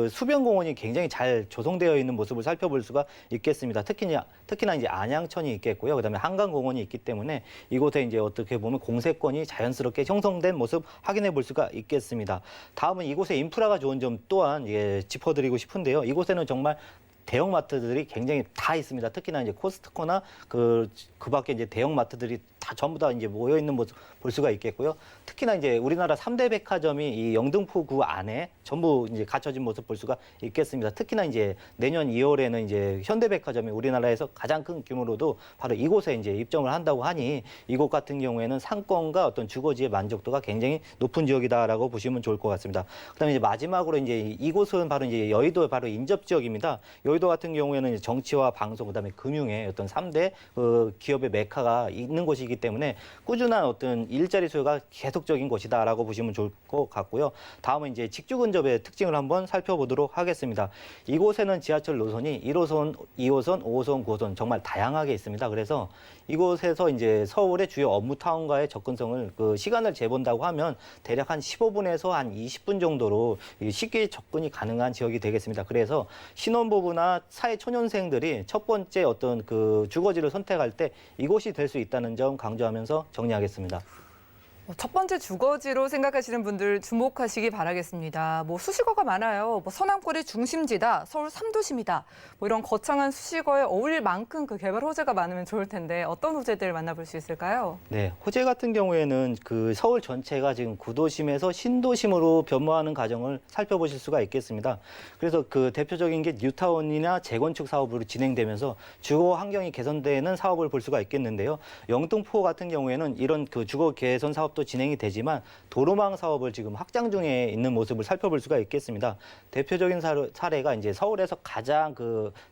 수변공원이 굉장히 잘 조성되어 있는 모습을 살펴볼 수가 있겠습니다. 특히나 이제 안양천이 있겠고요. 그다음에 한강공원이 있기 때문에 이곳에 이제 어떻게 보면 공세권이 자연스럽게 형성된 모습 확인해 볼 수가 있겠습니다. 다음은 이곳의 인프라가 좋은 점 또한 짚어드리고 싶은데요. 이곳에는 정말 대형마트들이 굉장히 다 있습니다. 특히나 이제 코스트코나 그 밖에 이제 대형마트들이 다 전부 다 이제 모여 있는 모습 볼 수가 있겠고요. 특히나 이제 우리나라 3대 백화점이 이 영등포구 안에 전부 이제 갖춰진 모습 볼 수가 있겠습니다. 특히나 이제 내년 2월에는 이제 현대백화점이 우리나라에서 가장 큰 규모로도 바로 이곳에 이제 입점을 한다고 하니 이곳 같은 경우에는 상권과 어떤 주거지의 만족도가 굉장히 높은 지역이다라고 보시면 좋을 것 같습니다. 그다음에 이제 마지막으로 이제 이곳은 바로 이제 여의도 바로 인접 지역입니다. 여의도 여의도 같은 경우에는 이제 정치와 방송, 그다음에 금융의 어떤 3대 기업의 메카가 있는 곳이기 때문에 꾸준한 어떤 일자리 수요가 계속적인 곳이다라고 보시면 좋을 것 같고요. 다음은 이제 직주 근접의 특징을 한번 살펴보도록 하겠습니다. 이곳에는 지하철 노선이 1호선, 2호선, 5호선, 9호선 정말 다양하게 있습니다. 그래서 이곳에서 이제 서울의 주요 업무 타운과의 접근성을 시간을 재본다고 하면 대략 한 15분에서 한 20분 정도로 쉽게 접근이 가능한 지역이 되겠습니다. 그래서 신혼부부나 사회초년생들이 첫 번째 어떤 주거지를 선택할 때 이곳이 될 수 있다는 점 강조하면서 정리하겠습니다. 첫 번째 주거지로 생각하시는 분들 주목하시기 바라겠습니다. 수식어가 많아요. 서남권의 중심지다, 서울 3도심이다. 이런 거창한 수식어에 어울릴 만큼 개발 호재가 많으면 좋을 텐데 어떤 호재들 만나볼 수 있을까요? 네, 호재 같은 경우에는 서울 전체가 지금 구도심에서 신도심으로 변모하는 과정을 살펴보실 수가 있겠습니다. 그래서 대표적인 게 뉴타운이나 재건축 사업으로 진행되면서 주거 환경이 개선되는 사업을 볼 수가 있겠는데요. 영등포 같은 경우에는 이런 주거 개선 사업도 진행이 되지만 도로망 사업을 지금 확장 중에 있는 모습을 살펴볼 수가 있겠습니다. 대표적인 사례가 이제 서울에서 가장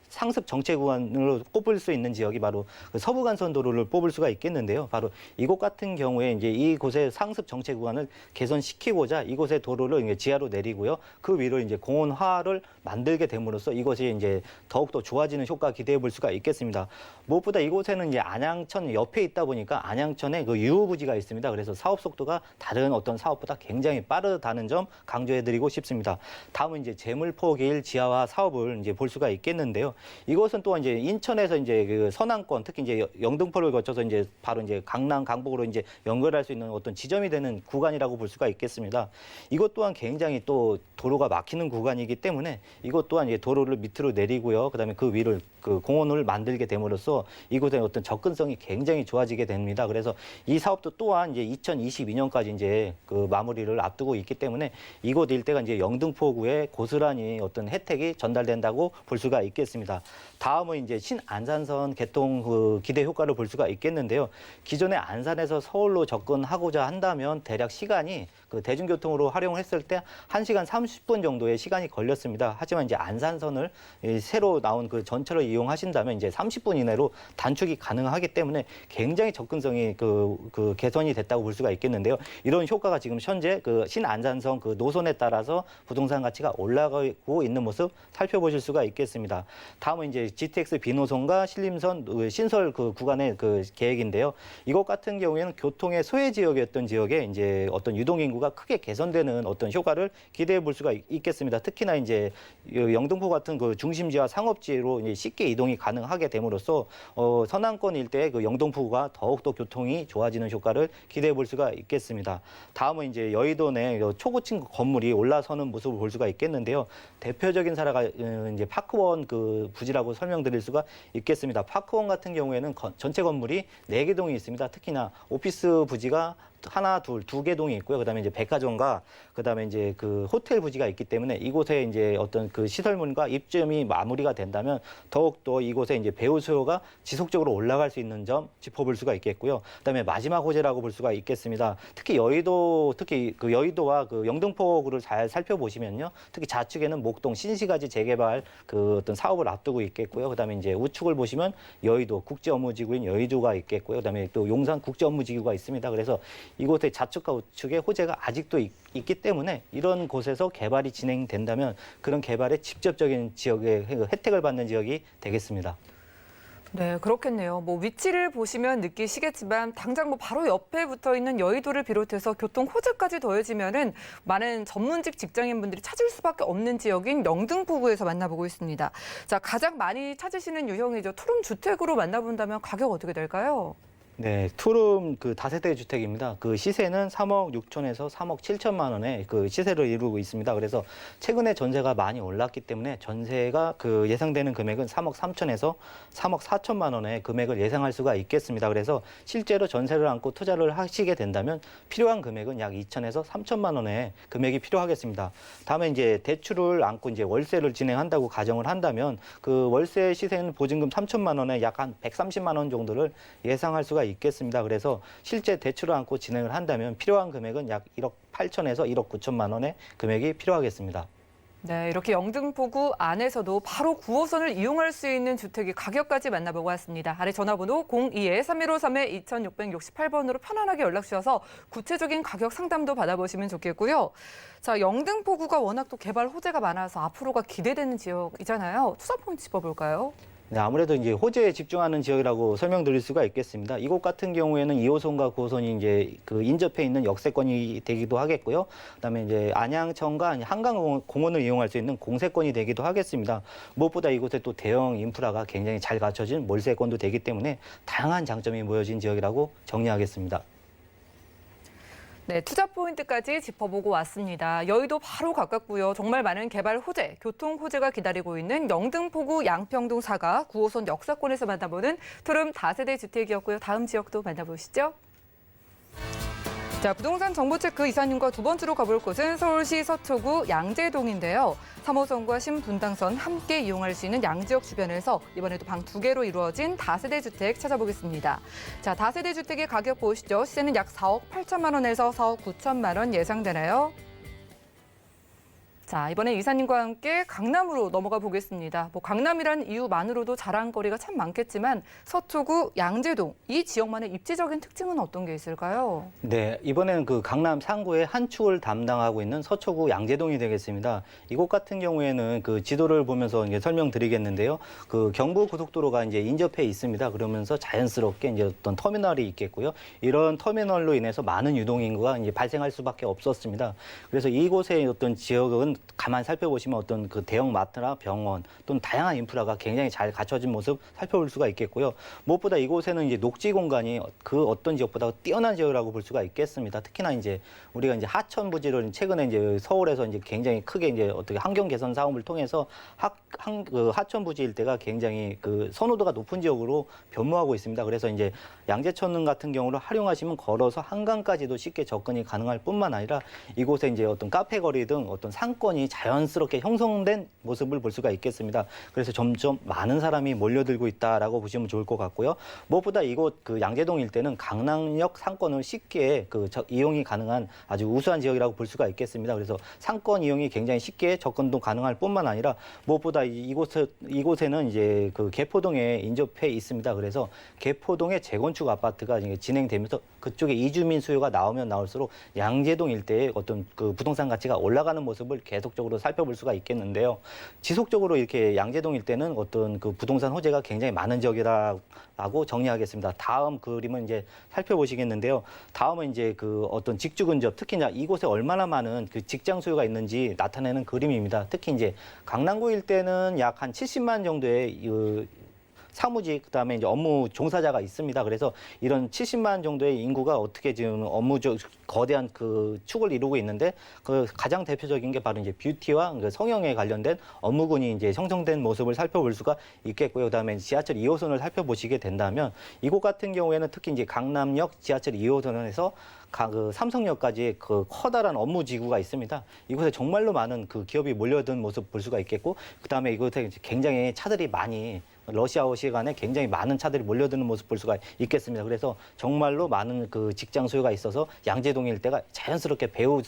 상습 정체 구간으로 꼽을 수 있는 지역이 바로 서부간선 도로를 뽑을 수가 있겠는데요. 바로 이곳 같은 경우에 이제 이곳의 상습 정체 구간을 개선시키고자 이곳의 도로를 이제 지하로 내리고요. 그 위로 이제 공원화를 만들게 됨으로써 이것이 이제 더욱더 좋아지는 효과 기대해 볼 수가 있겠습니다. 무엇보다 이곳에는 이제 안양천 옆에 있다 보니까 안양천에 유후부지가 있습니다. 그래서 사업 속도가 다른 어떤 사업보다 굉장히 빠르다는 점 강조해 드리고 싶습니다. 다음은 이제 재물포길 지하화 사업을 이제 볼 수가 있겠는데요. 이것은 또한 이제 인천에서 이제 서남권, 특히 이제 영등포를 거쳐서 이제 바로 이제 강남, 강북으로 이제 연결할 수 있는 어떤 지점이 되는 구간이라고 볼 수가 있겠습니다. 이것 또한 굉장히 또 도로가 막히는 구간이기 때문에 이것 또한 이제 도로를 밑으로 내리고요. 그다음에 그 위를 공원을 만들게 됨으로써 이곳의 어떤 접근성이 굉장히 좋아지게 됩니다. 그래서 이 사업도 또한 이제 2022년까지 이제 마무리를 앞두고 있기 때문에 이곳 일대가 이제 영등포구에 고스란히 어떤 혜택이 전달된다고 볼 수가 있겠습니다. 다음은 이제 신안산선 개통 기대 효과를 볼 수가 있겠는데요. 기존에 안산에서 서울로 접근하고자 한다면 대략 시간이 대중교통으로 활용을 했을 때 1시간 30분 정도의 시간이 걸렸습니다. 하지만 이제 안산선을 새로 나온 전철을 이용하신다면 이제 30분 이내로 단축이 가능하기 때문에 굉장히 접근성이 개선이 됐다고 볼 수가 있겠는데요. 이런 효과가 지금 현재 신안산선 노선에 따라서 부동산 가치가 올라가고 있는 모습 살펴보실 수가 있겠습니다. 다음은 이제 GTX 비노선과 신림선 신설 구간의 계획인데요. 이것 같은 경우에는 교통의 소외 지역이었던 지역에 이제 어떤 유동 인구가 크게 개선되는 어떤 효과를 기대해 볼 수가 있겠습니다. 특히나 이제 영등포 같은 중심지와 상업지로 이제 쉽게 이동이 가능하게 됨으로써 서남권 일대의 영등포가 더욱더 교통이 좋아지는 효과를 기대해 볼 수가 있겠습니다. 다음은 이제 여의도 내 초고층 건물이 올라서는 모습을 볼 수가 있겠는데요. 대표적인 사례가 이제 파크원 부지라고 설명드릴 수가 있겠습니다. 파크원 같은 경우에는 전체 건물이 4개 동이 있습니다. 특히나 오피스 부지가 하나, 두 개 동이 있고요. 그다음에 이제 백화점과 그다음에 이제 호텔 부지가 있기 때문에 이곳에 이제 어떤 시설물과 입점이 마무리가 된다면 더욱더 이곳에 이제 배우 수요가 지속적으로 올라갈 수 있는 점 짚어볼 수가 있겠고요. 그다음에 마지막 호재라고 볼 수가 있겠습니다. 특히 여의도와 영등포구를 잘 살펴보시면요. 특히 좌측에는 목동 신시가지 재개발 어떤 사업을 앞두고 있겠고요. 그다음에 이제 우측을 보시면 여의도 국제업무지구인 여의도가 있겠고요. 그다음에 또 용산 국제업무지구가 있습니다. 그래서 이곳의 좌측과 우측의 호재가 아직도 있기 때문에 이런 곳에서 개발이 진행된다면 그런 개발에 직접적인 지역의 혜택을 받는 지역이 되겠습니다. 네, 그렇겠네요. 위치를 보시면 느끼시겠지만 당장 바로 옆에 붙어 있는 여의도를 비롯해서 교통 호재까지 더해지면은 많은 전문직 직장인분들이 찾을 수밖에 없는 지역인 영등포구에서 만나보고 있습니다. 자, 가장 많이 찾으시는 유형이죠. 투룸 주택으로 만나본다면 가격 어떻게 될까요? 네, 투룸 다세대 주택입니다. 시세는 3억 6천에서 3억 7천만 원의 시세를 이루고 있습니다. 그래서 최근에 전세가 많이 올랐기 때문에 전세가 예상되는 금액은 3억 3천에서 3억 4천만 원의 금액을 예상할 수가 있겠습니다. 그래서 실제로 전세를 안고 투자를 하시게 된다면 필요한 금액은 약 2천에서 3천만 원의 금액이 필요하겠습니다. 다음에 이제 대출을 안고 이제 월세를 진행한다고 가정을 한다면 월세 시세는 보증금 3천만 원에 약 한 130만 원 정도를 예상할 수가 있겠습니다. 그래서 실제 대출을 안고 진행을 한다면 필요한 금액은 약 1억 8천에서 1억 9천만 원의 금액이 필요하겠습니다. 네, 이렇게 영등포구 안에서도 바로 9호선을 이용할 수 있는 주택의 가격까지 만나보고 왔습니다. 아래 전화번호 02-3153-2668번으로 편안하게 연락 주셔서 구체적인 가격 상담도 받아보시면 좋겠고요. 자, 영등포구가 워낙 또 개발 호재가 많아서 앞으로가 기대되는 지역이잖아요. 투자 포인트 짚어볼까요? 네, 아무래도 이제 호재에 집중하는 지역이라고 설명드릴 수가 있겠습니다. 이곳 같은 경우에는 2호선과 9호선이 이제 그 인접해 있는 역세권이 되기도 하겠고요. 그다음에 이제 안양천과 한강공원을 이용할 수 있는 공세권이 되기도 하겠습니다. 무엇보다 이곳에 또 대형 인프라가 굉장히 잘 갖춰진 몰세권도 되기 때문에 다양한 장점이 모여진 지역이라고 정리하겠습니다. 네, 투자 포인트까지 짚어보고 왔습니다. 여의도 바로 가깝고요. 정말 많은 개발 호재, 교통 호재가 기다리고 있는 영등포구 양평동 사가 9호선 역사권에서 만나보는 투룸 다세대 주택이었고요. 다음 지역도 만나보시죠. 자, 부동산 정보체크 이사님과 두 번째로 가볼 곳은 서울시 서초구 양재동인데요. 3호선과 신분당선 함께 이용할 수 있는 양지역 주변에서 이번에도 방 2개로 이루어진 다세대 주택 찾아보겠습니다. 자, 다세대 주택의 가격 보시죠. 시세는 약 4억 8천만 원에서 4억 9천만 원 예상되나요? 자, 이번에 이사님과 함께 강남으로 넘어가 보겠습니다. 강남이란 이유만으로도 자랑거리가 참 많겠지만 서초구 양재동, 이 지역만의 입지적인 특징은 어떤 게 있을까요? 네, 이번에는 그 강남 상구의 한 축을 담당하고 있는 서초구 양재동이 되겠습니다. 이곳 같은 경우에는 그 지도를 보면서 이제 설명드리겠는데요. 그 경부고속도로가 이제 인접해 있습니다. 그러면서 자연스럽게 이제 어떤 터미널이 있겠고요. 이런 터미널로 인해서 많은 유동인구가 이제 발생할 수밖에 없었습니다. 그래서 이곳의 어떤 지역은 가만 살펴보시면 어떤 그 대형 마트나 병원 또는 다양한 인프라가 굉장히 잘 갖춰진 모습 살펴볼 수가 있겠고요. 무엇보다 이곳에는 이제 녹지 공간이 그 어떤 지역보다 뛰어난 지역이라고 볼 수가 있겠습니다. 특히나 이제 우리가 이제 하천 부지를 최근에 이제 서울에서 이제 굉장히 크게 이제 어떻게 환경 개선 사업을 통해서 그 하천 부지 일대가 굉장히 그 선호도가 높은 지역으로 변모하고 있습니다. 그래서 이제 양재천 같은 경우를 활용하시면 걸어서 한강까지도 쉽게 접근이 가능할 뿐만 아니라 이곳에 이제 어떤 카페 거리 등 어떤 상권이 자연스럽게 형성된 모습을 볼 수가 있겠습니다. 그래서 점점 많은 사람이 몰려들고 있다라고 보시면 좋을 것 같고요. 무엇보다 이곳 그 양재동 일대는 강남역 상권을 쉽게 이용이 가능한 아주 우수한 지역이라고 볼 수가 있겠습니다. 그래서 상권 이용이 굉장히 쉽게 접근도 가능할 뿐만 아니라 무엇보다 이곳에는 이제 그 개포동에 인접해 있습니다. 그래서 개포동의 재건축 아파트가 진행되면서 그쪽에 이주민 수요가 나오면 나올수록 양재동 일대의 어떤 그 부동산 가치가 올라가는 모습을 계속적으로 살펴볼 수가 있겠는데요. 지속적으로 이렇게 양재동 일대는 어떤 그 부동산 호재가 굉장히 많은 지역이라고 정리하겠습니다. 다음 그림은 이제 살펴보시겠는데요. 다음은 이제 그 어떤 직주 근접, 특히 이곳에 얼마나 많은 그 직장 수요가 있는지 나타내는 그림입니다. 특히 이제 강남구 일대는 약 한 70만 정도의 사무직, 그다음에 이제 업무 종사자가 있습니다. 그래서 이런 70만 정도의 인구가 어떻게 지금 거대한 그 축을 이루고 있는데 그 가장 대표적인 게 바로 이제 뷰티와 성형에 관련된 업무군이 이제 형성된 모습을 살펴볼 수가 있겠고요. 그다음에 지하철 2호선을 살펴보시게 된다면 이곳 같은 경우에는 특히 이제 강남역 지하철 2호선에서 그 삼성역까지 그 커다란 업무 지구가 있습니다. 이곳에 정말로 많은 그 기업이 몰려든 모습 볼 수가 있겠고, 그다음에 이곳에 굉장히 차들이 많이 러시아워 시간에 굉장히 많은 차들이 몰려드는 모습 볼 수가 있겠습니다. 그래서 정말로 많은 그 직장 수요가 있어서 양재동 일대가 자연스럽게 배우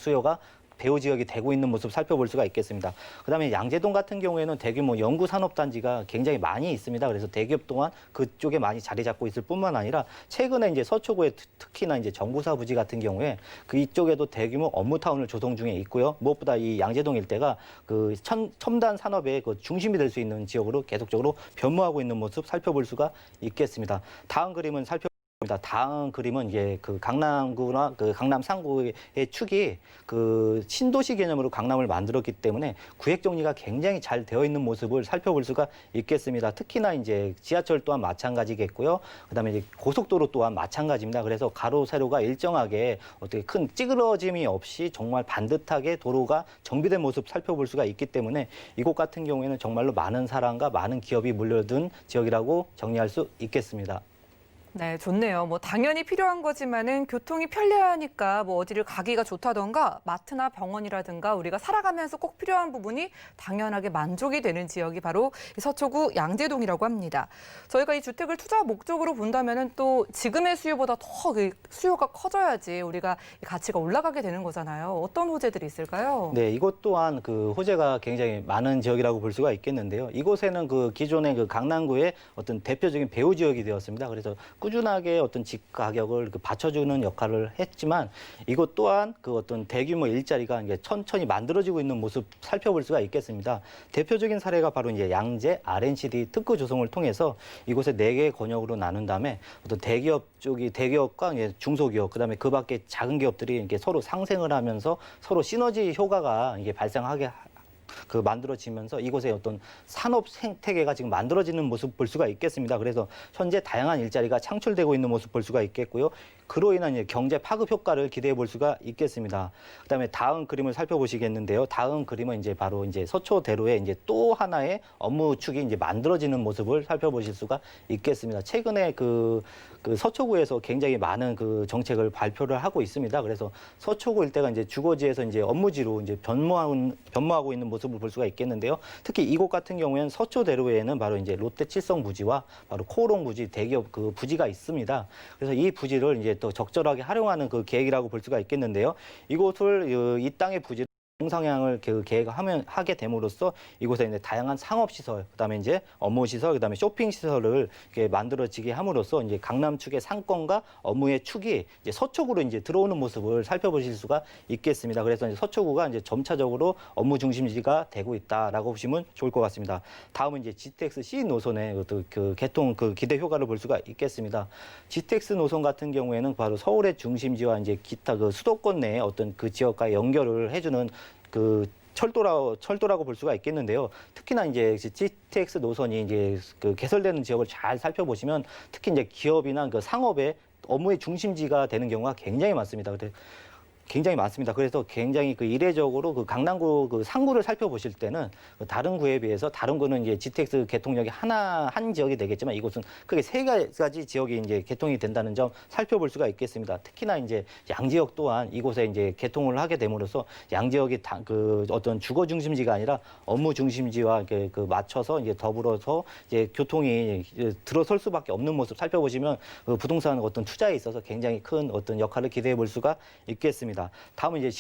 지역이 되고 있는 모습 살펴볼 수가 있겠습니다. 그다음에 양재동 같은 경우에는 대규모 연구 산업단지가 굉장히 많이 있습니다. 그래서 대기업 또한 그쪽에 많이 자리 잡고 있을 뿐만 아니라 최근에 이제 서초구에 특히나 이제 정부사 부지 같은 경우에 그 이쪽에도 대규모 업무타운을 조성 중에 있고요. 무엇보다 이 양재동 일대가 그 첨단 산업의 그 중심이 될 수 있는 지역으로 계속적으로 변모하고 있는 모습 살펴볼 수가 있겠습니다. 다음 그림은 다음 그림은 이제 그 강남구나 그 강남 상구의 축이 그 신도시 개념으로 강남을 만들었기 때문에 구획 정리가 굉장히 잘 되어 있는 모습을 살펴볼 수가 있겠습니다. 특히나 이제 지하철 또한 마찬가지겠고요. 그다음에 이제 고속도로 또한 마찬가지입니다. 그래서 가로 세로가 일정하게 어떻게 큰 찌그러짐이 없이 정말 반듯하게 도로가 정비된 모습 살펴볼 수가 있기 때문에 이곳 같은 경우에는 정말로 많은 사람과 많은 기업이 몰려든 지역이라고 정리할 수 있겠습니다. 네, 좋네요. 뭐 당연히 필요한 거지만은 교통이 편리하니까 뭐 어디를 가기가 좋다던가 마트나 병원이라든가 우리가 살아가면서 꼭 필요한 부분이 당연하게 만족이 되는 지역이 바로 이 서초구 양재동이라고 합니다. 저희가 이 주택을 투자 목적으로 본다면은 또 지금의 수요보다 더 그 수요가 커져야지 우리가 이 가치가 올라가게 되는 거잖아요. 어떤 호재들이 있을까요? 네, 이곳 또한 그 호재가 굉장히 많은 지역이라고 볼 수가 있겠는데요. 이곳에는 그 기존의 그 강남구의 어떤 대표적인 배후 지역이 되었습니다. 그래서 꾸준하게 어떤 집 가격을 그 받쳐주는 역할을 했지만 이곳 또한 그 어떤 대규모 일자리가 이제 천천히 만들어지고 있는 모습 살펴볼 수가 있겠습니다. 대표적인 사례가 바로 이제 양재 R&CD 특구 조성을 통해서 이곳에 4개의 권역으로 나눈 다음에 어떤 대기업 쪽이 대기업과 이제 중소기업 그다음에 그 밖에 작은 기업들이 이렇게 서로 상생을 하면서 서로 시너지 효과가 이게 발생하게 그 만들어지면서 이곳에 어떤 산업 생태계가 지금 만들어지는 모습 볼 수가 있겠습니다. 그래서 현재 다양한 일자리가 창출되고 있는 모습 볼 수가 있겠고요. 그로 인한 이제 경제 파급 효과를 기대해 볼 수가 있겠습니다. 그다음에 다음 그림을 살펴보시겠는데요. 다음 그림은 이제 바로 이제 서초대로의 이제 또 하나의 업무 축이 이제 만들어지는 모습을 살펴보실 수가 있겠습니다. 최근에 그 서초구에서 굉장히 많은 그 정책을 발표를 하고 있습니다. 그래서 서초구 일대가 이제 주거지에서 이제 업무지로 이제 변모하고 있는 모습을 볼 수가 있겠는데요. 특히 이곳 같은 경우에는 서초대로에는 바로 이제 롯데 칠성 부지와 바로 코오롱 부지 대기업 그 부지가 있습니다. 그래서 이 부지를 이제 또 적절하게 활용하는 그 계획이라고 볼 수가 있겠는데요. 이곳을 이 땅의 부지를 동상향을 하게 됨으로써 이곳에 이제 다양한 상업시설, 그다음에 이제 업무시설, 그다음에 쇼핑시설을 이렇게 만들어지게 함으로써 이제 강남 축의 상권과 업무의 축이 이제 서초구로 이제 들어오는 모습을 살펴보실 수가 있겠습니다. 그래서 이제 서초구가 이제 점차적으로 업무 중심지가 되고 있다라고 보시면 좋을 것 같습니다. 다음은 이제 GTX C 노선의 그 개통 그 기대 효과를 볼 수가 있겠습니다. GTX 노선 같은 경우에는 바로 서울의 중심지와 이제 기타 그 수도권 내의 어떤 그 지역과 연결을 해주는 그 철도라고 볼 수가 있겠는데요. 특히나 이제 GTX 노선이 이제 그 개설되는 지역을 잘 살펴보시면 특히 이제 기업이나 그 상업의 업무의 중심지가 되는 경우가 굉장히 많습니다. 그래서 굉장히 그 이례적으로 그 강남구 그 상구를 살펴보실 때는 다른 구에 비해서 다른 구는 이제 GTX 개통력이 한 지역이 되겠지만 이곳은 크게 3가지 지역이 이제 개통이 된다는 점 살펴볼 수가 있겠습니다. 특히나 이제 양지역 또한 이곳에 이제 개통을 하게 됨으로써 양지역이 그 어떤 주거 중심지가 아니라 업무 중심지와 그 맞춰서 이제 더불어서 이제 교통이 들어설 수밖에 없는 모습 살펴보시면 그 부동산 어떤 투자에 있어서 굉장히 큰 어떤 역할을 기대해 볼 수가 있겠습니다. 다음은 이제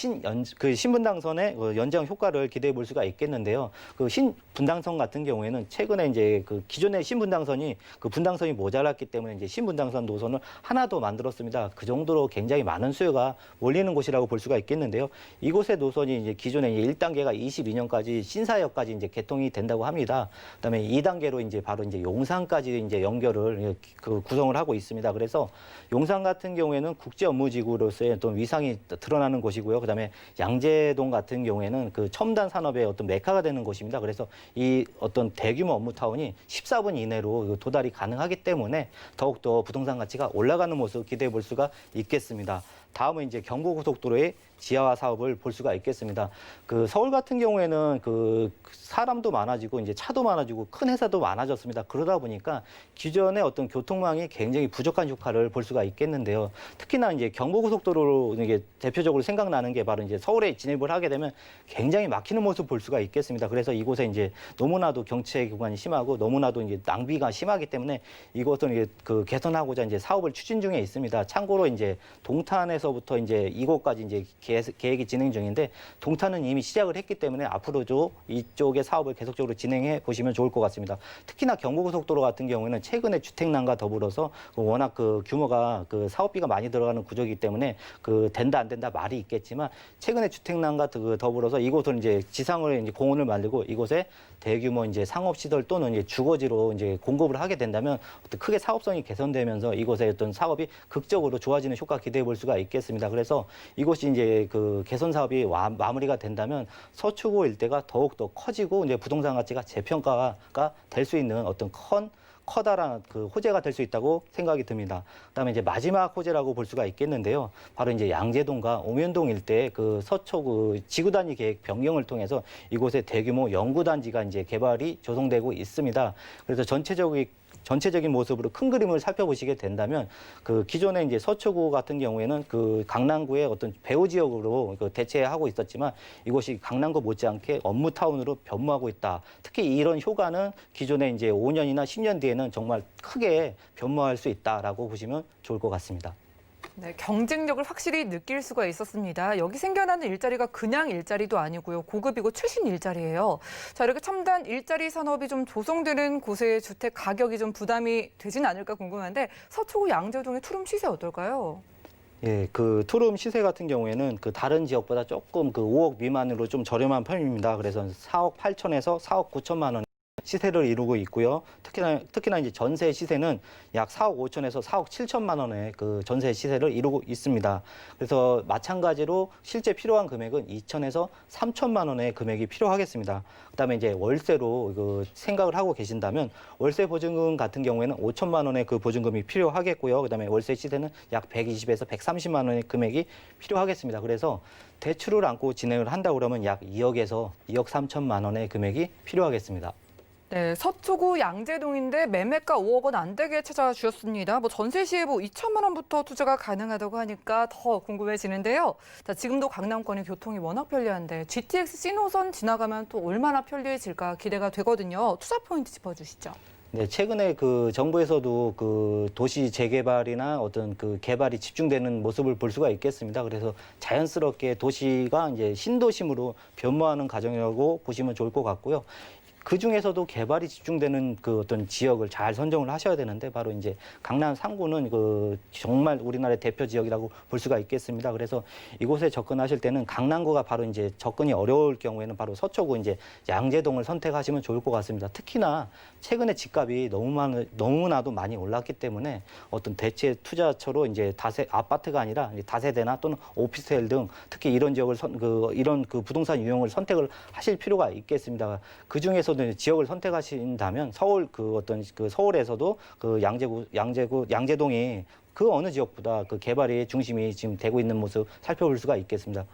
신분당선의 연장 효과를 기대해 볼 수가 있겠는데요. 그 신분당선 같은 경우에는 최근에 이제 그 기존의 신분당선이 그 분당선이 모자랐기 때문에 이제 신분당선 노선을 하나 더 만들었습니다. 그 정도로 굉장히 많은 수요가 몰리는 곳이라고 볼 수가 있겠는데요. 이곳의 노선이 이제 기존에 1단계가 22년까지 신사역까지 이제 개통이 된다고 합니다. 그다음에 2단계로 이제 바로 이제 용산까지 이제 연결을 그 구성을 하고 있습니다. 그래서 용산 같은 경우에는 국제 업무지구로서의 어떤 위상이 드러나는 곳이고요. 그다음에 양재동 같은 경우에는 그 첨단 산업의 어떤 메카가 되는 곳입니다. 그래서 이 어떤 대규모 업무타운이 14분 이내로 도달이 가능하기 때문에 더욱더 부동산 가치가 올라가는 모습 기대해 볼 수가 있겠습니다. 다음은 이제 경부고속도로의 지하화 사업을 볼 수가 있겠습니다. 그 서울 같은 경우에는 그 사람도 많아지고 이제 차도 많아지고 큰 회사도 많아졌습니다. 그러다 보니까 기존의 어떤 교통망이 굉장히 부족한 효과를 볼 수가 있겠는데요. 특히나 이제 경부고속도로로 이게 대표적으로 생각나는 게 바로 이제 서울에 진입을 하게 되면 굉장히 막히는 모습 볼 수가 있겠습니다. 그래서 이곳에 이제 너무나도 경체 구간이 심하고 너무나도 이제 낭비가 심하기 때문에 이것은 이제 그 개선하고자 이제 사업을 추진 중에 있습니다. 참고로 이제 동탄에서부터 이제 이곳까지 이제 계획이 진행 중인데 동탄은 이미 시작을 했기 때문에 앞으로도 이쪽의 사업을 계속적으로 진행해 보시면 좋을 것 같습니다. 특히나 경부고속도로 같은 경우에는 최근에 주택난과 더불어서 워낙 그 규모가 그 사업비가 많이 들어가는 구조이기 때문에 그 된다 안 된다 말이 있겠지만 최근에 주택난과 더불어서 이곳을 이제 지상을 이제 공원을 만들고 이곳에 대규모 이제 상업시설 또는 이제 주거지로 이제 공급을 하게 된다면 어떤 크게 사업성이 개선되면서 이곳의 어떤 사업이 극적으로 좋아지는 효과 기대해 볼 수가 있겠습니다. 그래서 이곳이 이제 그 개선 사업이 마무리가 된다면 서초구 일대가 더욱더 커지고 이제 부동산 가치가 재평가가 될 수 있는 어떤 커다란 그 호재가 될 수 있다고 생각이 듭니다. 그다음에 이제 마지막 호재라고 볼 수가 있겠는데요. 바로 이제 양재동과 옹현동 일대 그 서초구 지구단위 계획 변경을 통해서 이곳에 대규모 연구단지가 이제 개발이 조성되고 있습니다. 그래서 전체적인 전체적인 모습으로 큰 그림을 살펴보시게 된다면 그 기존의 이제 서초구 같은 경우에는 그 강남구의 어떤 배후 지역으로 그 대체하고 있었지만 이곳이 강남구 못지않게 업무 타운으로 변모하고 있다. 특히 이런 효과는 기존의 이제 5년이나 10년 뒤에는 정말 크게 변모할 수 있다라고 보시면 좋을 것 같습니다. 네, 경쟁력을 확실히 느낄 수가 있었습니다. 여기 생겨나는 일자리가 그냥 일자리도 아니고요. 고급이고 최신 일자리예요. 자, 이렇게 첨단 일자리 산업이 좀 조성되는 곳의 주택 가격이 좀 부담이 되진 않을까 궁금한데 서초구 양재동의 투룸 시세 어떨까요? 예, 그 투룸 시세 같은 경우에는 그 다른 지역보다 조금 그 5억 미만으로 좀 저렴한 편입니다. 그래서 4억 8천에서 4억 9천만 원. 시세를 이루고 있고요. 특히나 이제 전세 시세는 약 4억 5천에서 4억 7천만 원의 그 전세 시세를 이루고 있습니다. 그래서 마찬가지로 실제 필요한 금액은 2천에서 3천만 원의 금액이 필요하겠습니다. 그다음에 이제 월세로 그 생각을 하고 계신다면 월세 보증금 같은 경우에는 5천만 원의 그 보증금이 필요하겠고요. 그다음에 월세 시세는 약 120에서 130만 원의 금액이 필요하겠습니다. 그래서 대출을 안고 진행을 한다 그러면 약 2억에서 2억 3천만 원의 금액이 필요하겠습니다. 네, 서초구 양재동인데 매매가 5억 원 안 되게 찾아주셨습니다. 뭐 전세 시에 뭐 2천만 원부터 투자가 가능하다고 하니까 더 궁금해지는데요. 자, 지금도 강남권의 교통이 워낙 편리한데 GTX C노선 지나가면 또 얼마나 편리해질까 기대가 되거든요. 투자 포인트 짚어주시죠. 네, 최근에 그 정부에서도 그 도시 재개발이나 어떤 그 개발이 집중되는 모습을 볼 수가 있겠습니다. 그래서 자연스럽게 도시가 이제 신도심으로 변모하는 과정이라고 보시면 좋을 것 같고요. 그 중에서도 개발이 집중되는 그 어떤 지역을 잘 선정을 하셔야 되는데 바로 이제 강남 3구는 그 정말 우리나라의 대표 지역이라고 볼 수가 있겠습니다. 그래서 이곳에 접근하실 때는 강남구가 바로 이제 접근이 어려울 경우에는 바로 서초구 이제 양재동을 선택하시면 좋을 것 같습니다. 특히나 최근에 집값이 너무나도 많이 올랐기 때문에 어떤 대체 투자처로 이제 아파트가 아니라 이제 다세대나 또는 오피스텔 등 특히 이런 지역을 이런 그 부동산 유형을 선택을 하실 필요가 있겠습니다. 그 중에서도 지역을 선택하신다면 서울에서도 그 양재동이 그 어느 지역보다 그 개발의 중심이 지금 되고 있는 모습 살펴볼 수가 있겠습니다.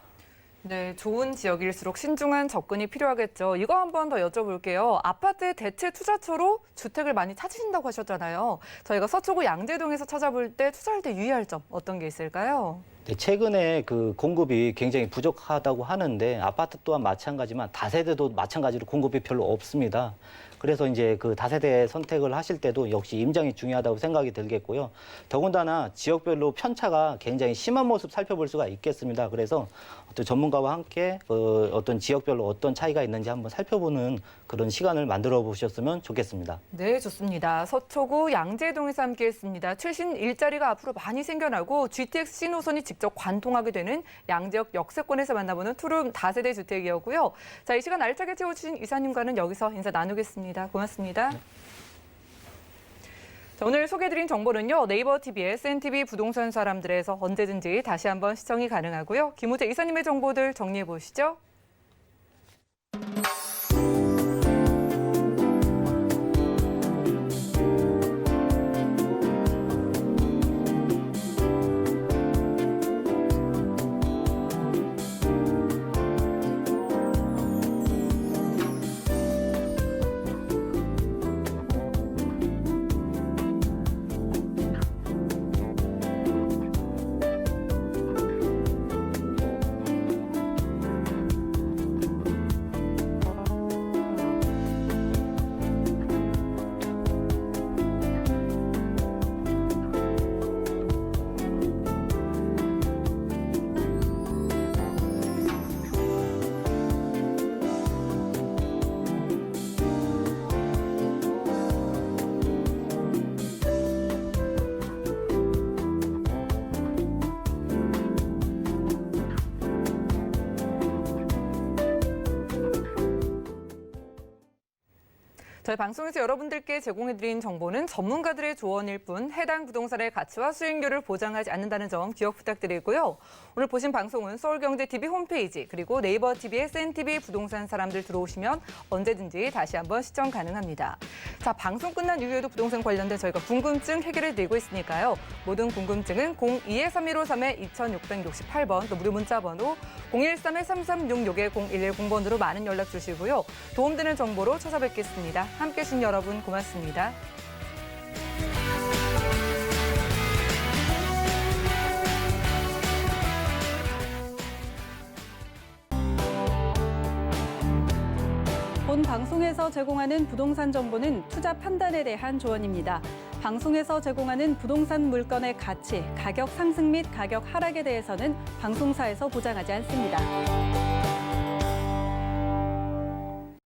네, 좋은 지역일수록 신중한 접근이 필요하겠죠. 이거 한번 더 여쭤볼게요. 아파트 대체 투자처로 주택을 많이 찾으신다고 하셨잖아요. 저희가 서초구 양재동에서 찾아볼 때 투자할 때 유의할 점 어떤 게 있을까요? 네, 최근에 그 공급이 굉장히 부족하다고 하는데 아파트 또한 마찬가지만 다세대도 마찬가지로 공급이 별로 없습니다. 그래서 이제 그 다세대 선택을 하실 때도 역시 임장이 중요하다고 생각이 들겠고요. 더군다나 지역별로 편차가 굉장히 심한 모습 살펴볼 수가 있겠습니다. 그래서 어떤 전문가와 함께 어떤 지역별로 어떤 차이가 있는지 한번 살펴보는 그런 시간을 만들어 보셨으면 좋겠습니다. 네, 좋습니다. 서초구 양재동에서 함께했습니다. 최신 일자리가 앞으로 많이 생겨나고 GTX C노선이 직접 관통하게 되는 양재역 역세권에서 만나보는 투룸 다세대 주택이었고요. 자, 이 시간 알차게 채워주신 이사님과는 여기서 인사 나누겠습니다. 고맙습니다. 자, 오늘 소개해드린 정보는요. 네이버 TV의 SNTV 부동산 사람들에서 언제든지 다시 한번 시청이 가능하고요. 김우재 이사님의 정보들 정리해 보시죠. 저희 방송에서 여러분들께 제공해드린 정보는 전문가들의 조언일 뿐 해당 부동산의 가치와 수익률을 보장하지 않는다는 점 기억 부탁드리고요. 오늘 보신 방송은 서울경제TV 홈페이지 그리고 네이버 TV, SNTV 부동산 사람들 들어오시면 언제든지 다시 한번 시청 가능합니다. 자, 방송 끝난 이후에도 부동산 관련된 저희가 궁금증 해결해드리고 있으니까요. 모든 궁금증은 02-315-2668번 또 무료 문자번호 013-3366-0110번으로 많은 연락 주시고요. 도움되는 정보로 찾아뵙겠습니다. 함께해 주신 여러분 고맙습니다. 본 방송에서 제공하는 부동산 정보는 투자 판단에 대한 조언입니다. 방송에서 제공하는 부동산 물건의 가치, 가격 상승 및 가격 하락에 대해서는 방송사에서 보장하지 않습니다.